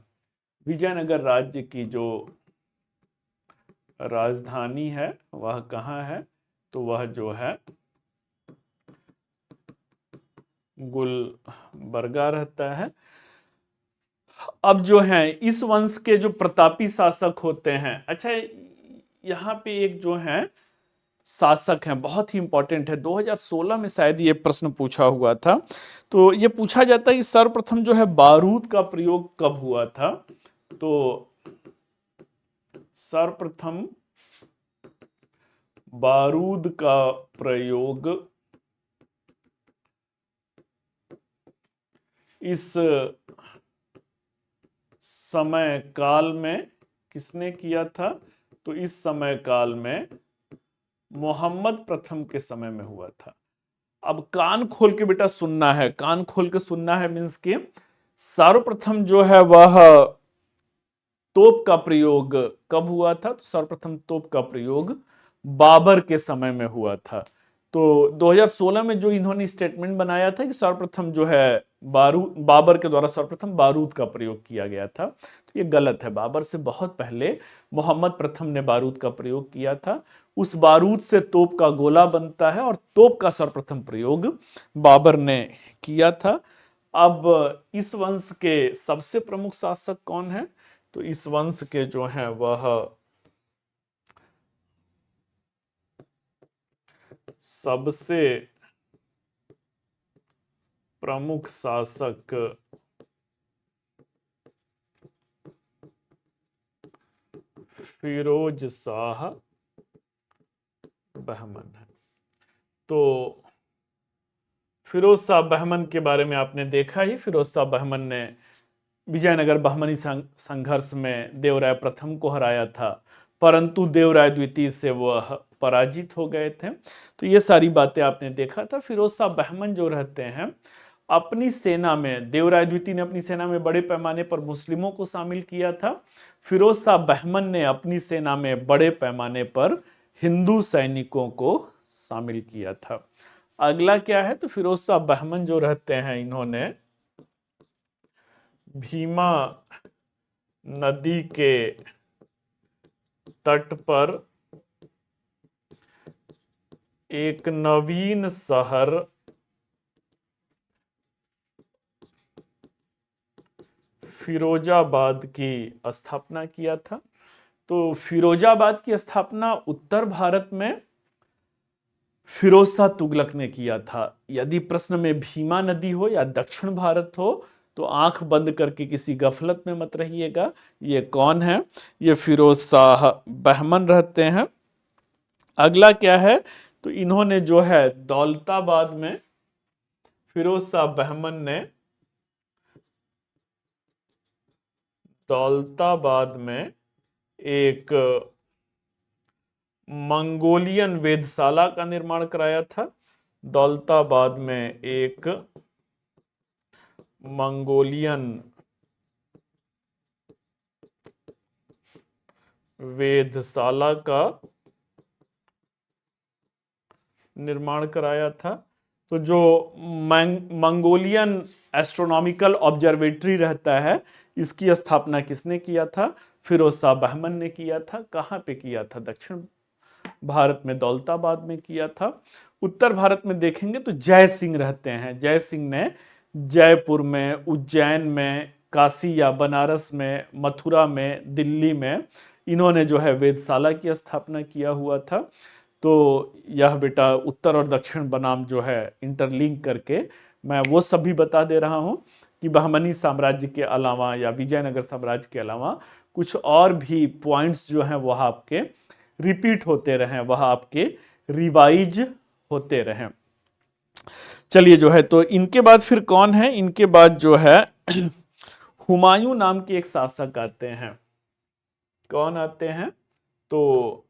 विजयनगर राज्य की जो राजधानी है वह कहाँ है? तो वह जो है गुलबर्गा रहता है। अब जो है इस वंश के जो प्रतापी शासक होते हैं, अच्छा यहाँ पे एक जो है शासक हैं बहुत ही इंपॉर्टेंट है, 2016 में शायद ये प्रश्न पूछा हुआ था। तो ये पूछा जाता है कि सर्वप्रथम जो है बारूद का प्रयोग कब हुआ था? तो सर्वप्रथम बारूद का प्रयोग इस समय काल में किसने किया था? तो इस समय काल में मोहम्मद प्रथम के समय में हुआ था। अब कान खोल के बेटा सुनना है, कान खोल के सुनना है मीन्स कि सर्वप्रथम जो है वह तोप का प्रयोग कब हुआ था? तो सर्वप्रथम तोप का प्रयोग बाबर के समय में हुआ था। तो 2016 में जो इन्होंने स्टेटमेंट बनाया था कि सर्वप्रथम जो है बाबर के द्वारा सर्वप्रथम बारूद का प्रयोग किया गया था, तो ये गलत है। बाबर से बहुत पहले मोहम्मद प्रथम ने बारूद का प्रयोग किया था। उस बारूद से तोप का गोला बनता है और तोप का सर्वप्रथम प्रयोग बाबर ने किया था। अब इस वंश के सबसे प्रमुख शासक कौन है? तो इस वंश के जो हैं वह सबसे प्रमुख शासक फिरोज शाह बहमन है। तो फिरोज शाह बहमन के बारे में आपने देखा ही, फिरोज शाह बहमन ने विजयनगर बहमनी संघर्ष में देवराय प्रथम को हराया था, परंतु देवराय द्वितीय से वह पराजित हो गए थे। तो ये सारी बातें आपने देखा था। फिरोज शाह बहमन जो रहते हैं अपनी सेना में, देवराय द्वितीय ने अपनी सेना में बड़े पैमाने पर मुस्लिमों को शामिल किया था, फिरोज शाह बहमन ने अपनी सेना में बड़े पैमाने पर हिंदू सैनिकों को शामिल किया था। अगला क्या है? तो फिरोज शाह बहमन जो रहते हैं इन्होंने भीमा नदी के तट पर एक नवीन शहर फिरोजाबाद की स्थापना किया था। तो फिरोजाबाद की स्थापना उत्तर भारत में फिरोज शाह तुगलक ने किया था। यदि प्रश्न में भीमा नदी हो या दक्षिण भारत हो तो आंख बंद करके किसी गफलत में मत रहिएगा। ये कौन है? ये फिरोज शाह बहमन रहते हैं। अगला क्या है? तो इन्होंने जो है दौलताबाद में, फिरोज शाह बहमन ने दौलताबाद में एक मंगोलियन वेधशाला का निर्माण कराया था। दौलताबाद में एक मंगोलियन वेधशाला का निर्माण कराया था। तो जो मंगोलियन एस्ट्रोनॉमिकल ऑब्जर्वेटरी रहता है, इसकी स्थापना किसने किया था? फिरोज शाह बहमन ने किया था। कहाँ पे किया था? दक्षिण भारत में दौलताबाद में किया था। उत्तर भारत में देखेंगे तो जय सिंह रहते हैं। जय सिंह ने जयपुर में, उज्जैन में, काशी या बनारस में, मथुरा में, दिल्ली में इन्होंने जो है वेधशाला की स्थापना किया हुआ था। तो यह बेटा उत्तर और दक्षिण बनाम जो है इंटरलिंक करके मैं वो सब भी बता दे रहा हूं कि बहमनी साम्राज्य के अलावा या विजयनगर साम्राज्य के अलावा कुछ और भी पॉइंट्स जो हैं वह आपके रिपीट होते रहें, वह आपके रिवाइज होते रहें। चलिए जो है, तो इनके बाद फिर कौन है, इनके बाद जो है हुमायूं नाम के एक शासक आते हैं। कौन आते हैं, तो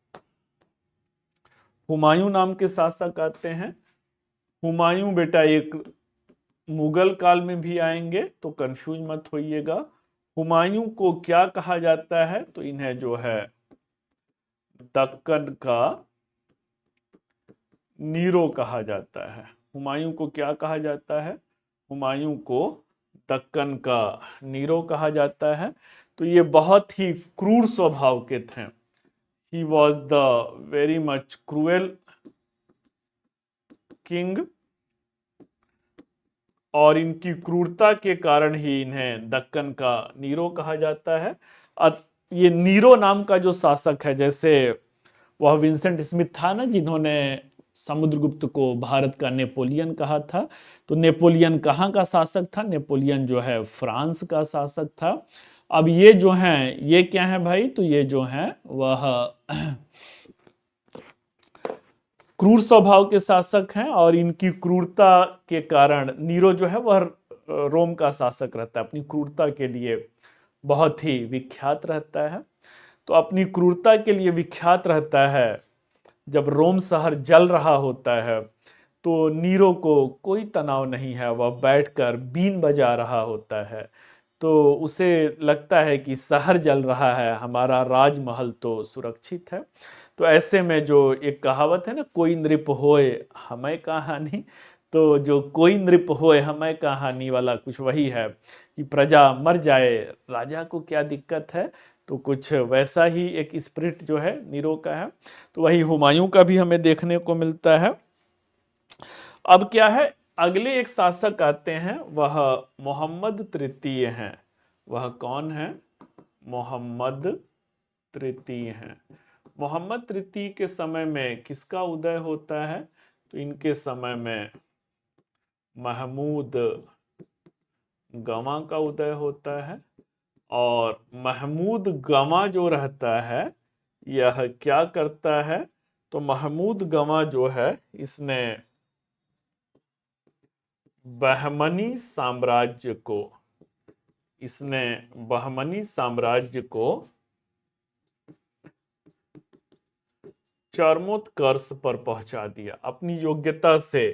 हुमायूं नाम के शासक आते हैं। हुमायूं बेटा एक मुगल काल में भी आएंगे, तो कंफ्यूज मत होइएगा। हुमायूं को क्या कहा जाता है, तो इन्हें जो है दक्कन का नीरो कहा जाता है। हुमायूं को क्या कहा जाता है, हुमायूं को दक्कन का नीरो कहा जाता है। तो ये बहुत ही क्रूर स्वभाव के थे। He was the very much cruel king, और इनकी क्रूरता के कारण ही इन्हें दक्कन का नीरो कहा जाता है। ये नीरो नाम का जो शासक है, जैसे वह विंसेंट स्मिथ था ना, जिन्होंने समुद्रगुप्त को भारत का नेपोलियन कहा था। तो नेपोलियन कहाँ का शासक था, नेपोलियन जो है फ्रांस का शासक था। अब ये जो हैं, ये क्या है भाई, तो ये जो हैं वह क्रूर स्वभाव के शासक हैं, और इनकी क्रूरता के कारण नीरो जो है वह रोम का शासक रहता है, अपनी क्रूरता के लिए बहुत ही विख्यात रहता है। तो अपनी क्रूरता के लिए विख्यात रहता है। जब रोम शहर जल रहा होता है, तो नीरो को कोई तनाव नहीं है, वह बैठकर बीन बजा रहा होता है। तो उसे लगता है कि शहर जल रहा है, हमारा राजमहल तो सुरक्षित है। तो ऐसे में जो एक कहावत है ना, कोई नृप होए हमें कहानी, तो जो कोई नृप होए हमें कहानी वाला कुछ वही है कि प्रजा मर जाए, राजा को क्या दिक्कत है। तो कुछ वैसा ही एक स्पिरिट जो है नीरो का है। तो वही हुमायूं का भी हमें देखने को मिलता है। अब क्या है, अगले एक शासक आते हैं, वह मोहम्मद तृतीय हैं। वह कौन है, मोहम्मद तृतीय हैं। मोहम्मद तृतीय के समय में किसका उदय होता है, तो इनके समय में महमूद गवां का उदय होता है। और महमूद गवां जो रहता है, यह क्या करता है, तो महमूद गवां जो है, इसने बहमनी साम्राज्य को, इसने बहमनी साम्राज्य को चरमोत्कर्ष पर पहुंचा दिया। अपनी योग्यता से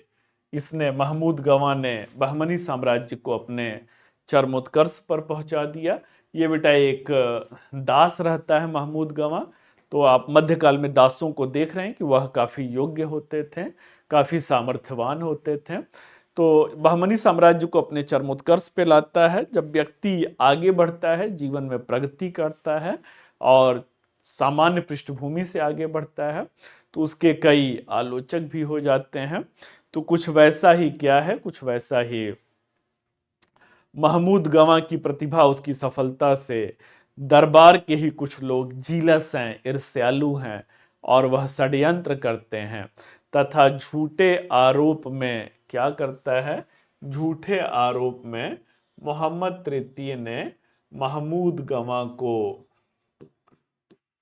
इसने, महमूद गवां ने बहमनी साम्राज्य को अपने चरमोत्कर्ष पर पहुंचा दिया। ये बेटा एक दास रहता है महमूद गवां। तो आप मध्यकाल में दासों को देख रहे हैं कि वह काफी योग्य होते थे, काफी सामर्थ्यवान होते थे। तो बहमनी साम्राज्य को अपने चरमोत्कर्ष पे लाता है। जब व्यक्ति आगे बढ़ता है, जीवन में प्रगति करता है और सामान्य पृष्ठभूमि से आगे बढ़ता है, तो उसके कई आलोचक भी हो जाते हैं। तो कुछ वैसा ही क्या है, कुछ वैसा ही महमूद गवां की प्रतिभा, उसकी सफलता से दरबार के ही कुछ लोग जीलस हैं, ईर्ष्यालु हैं, और वह षड्यंत्र करते हैं तथा झूठे आरोप में क्या करता है, झूठे आरोप में मोहम्मद तृतीय ने महमूद गवां को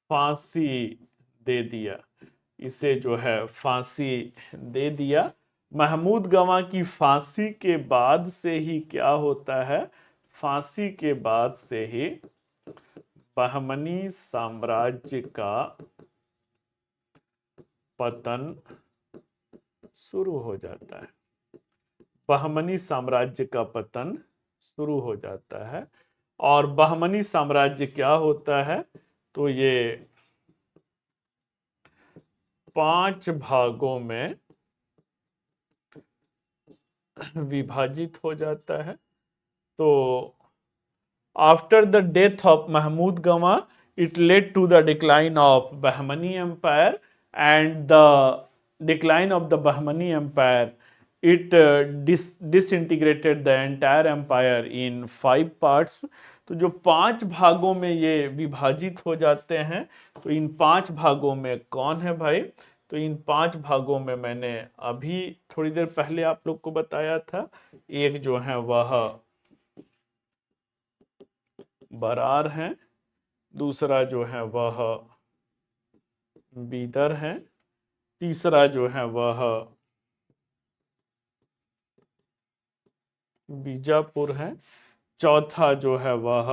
फांसी दे दिया। इसे जो है फांसी दे दिया। महमूद गवां की फांसी के बाद से ही क्या होता है, फांसी के बाद से ही बहमनी साम्राज्य का पतन शुरू हो जाता है। बहमनी साम्राज्य का पतन शुरू हो जाता है। और बहमनी साम्राज्य क्या होता है, तो ये 5 भागों में विभाजित हो जाता है। तो after the death of Mahmud Gawan, it led to the decline of Bahmani empire, and the decline of the Bahmani empire, it disintegrated the entire empire in 5 parts. तो जो 5 भागों में ये विभाजित हो जाते हैं, तो इन 5 भागों में कौन है भाई, तो इन 5 भागों में मैंने अभी थोड़ी देर पहले आप लोग को बताया था। एक जो है वह बरार है, दूसरा जो है वह बीदर है, तीसरा जो है वह बीजापुर है, चौथा जो है वह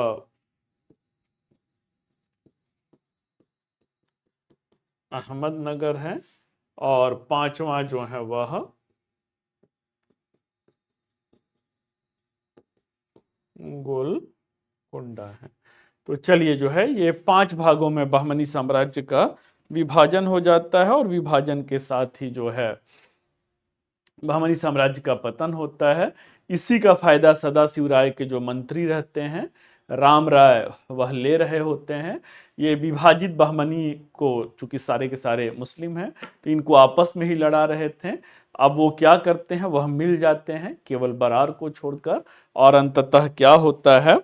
अहमदनगर है, और पांचवा जो है वह गोलकोंडा है। तो चलिए जो है ये 5 भागों में बहमनी साम्राज्य का विभाजन हो जाता है, और विभाजन के साथ ही जो है बहमनी साम्राज्य का पतन होता है। इसी का फायदा सदाशिव राय के जो मंत्री रहते हैं, राम राय, वह ले रहे होते हैं। ये विभाजित बहमनी को, चूंकि सारे के सारे मुस्लिम हैं, तो इनको आपस में ही लड़ा रहे थे। अब वो क्या करते हैं, वह मिल जाते हैं केवल बरार को छोड़कर, और अंततः क्या होता है,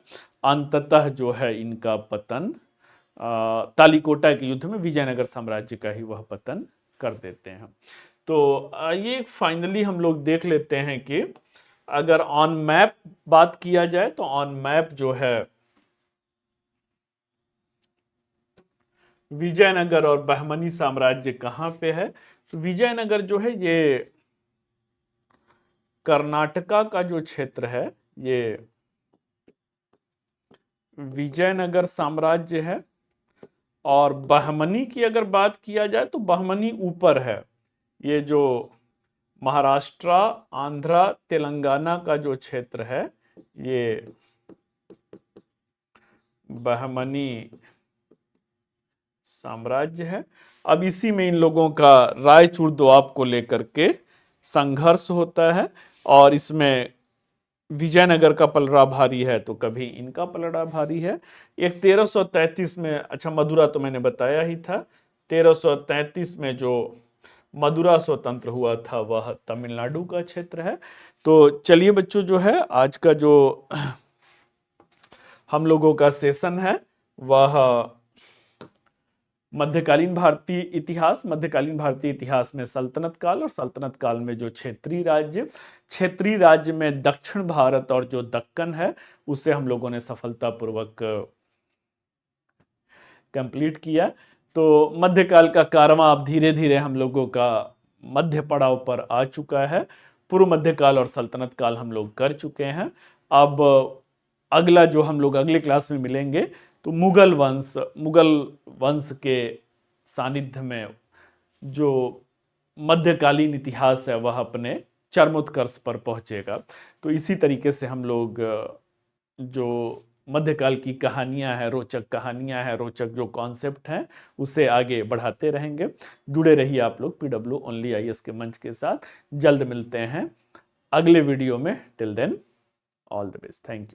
अंततः जो है इनका पतन तालीकोटा के युद्ध में विजयनगर साम्राज्य का ही वह पतन कर देते हैं। तो ये फाइनली हम लोग देख लेते हैं कि अगर ऑन मैप बात किया जाए तो ऑन मैप जो है विजयनगर और बहमनी साम्राज्य कहां पे है। तो विजयनगर जो है ये कर्नाटका का जो क्षेत्र है, ये विजयनगर साम्राज्य है। और बहमनी की अगर बात किया जाए तो बहमनी ऊपर है, ये जो महाराष्ट्र, आंध्रा, तेलंगाना का जो क्षेत्र है, ये बहमनी साम्राज्य है। अब इसी में इन लोगों का रायचूर दोआब को लेकर के संघर्ष होता है, और इसमें विजयनगर का पलड़ा भारी है तो कभी इनका पलड़ा भारी है। एक 1333 में, अच्छा मदुरा तो मैंने बताया ही था, 1333 में जो मदुरा स्वतंत्र हुआ था वह तमिलनाडु का क्षेत्र है। तो चलिए बच्चों, जो है आज का जो हम लोगों का सेशन है वह मध्यकालीन भारतीय इतिहास, मध्यकालीन भारतीय इतिहास में सल्तनत काल, और सल्तनत काल में जो क्षेत्रीय राज्य में दक्षिण भारत और जो दक्कन है उसे हम लोगों ने सफलतापूर्वक कंप्लीट किया। तो मध्यकाल का कारवां अब धीरे धीरे हम लोगों का मध्य पड़ाव पर आ चुका है। पूर्व मध्यकाल और सल्तनत काल हम लोग कर चुके हैं। अब अगला जो हम लोग अगले क्लास में मिलेंगे तो मुगल वंश के सानिध्य में जो मध्यकालीन इतिहास है वह अपने चरमोत्कर्ष पर पहुंचेगा। तो इसी तरीके से हम लोग जो मध्यकाल की कहानियां हैं, रोचक कहानियां हैं, रोचक जो कॉन्सेप्ट हैं, उसे आगे बढ़ाते रहेंगे। जुड़े रहिए आप लोग PW ओनली IAS के मंच के साथ। जल्द मिलते हैं अगले वीडियो में। Till then, all the best, thank you.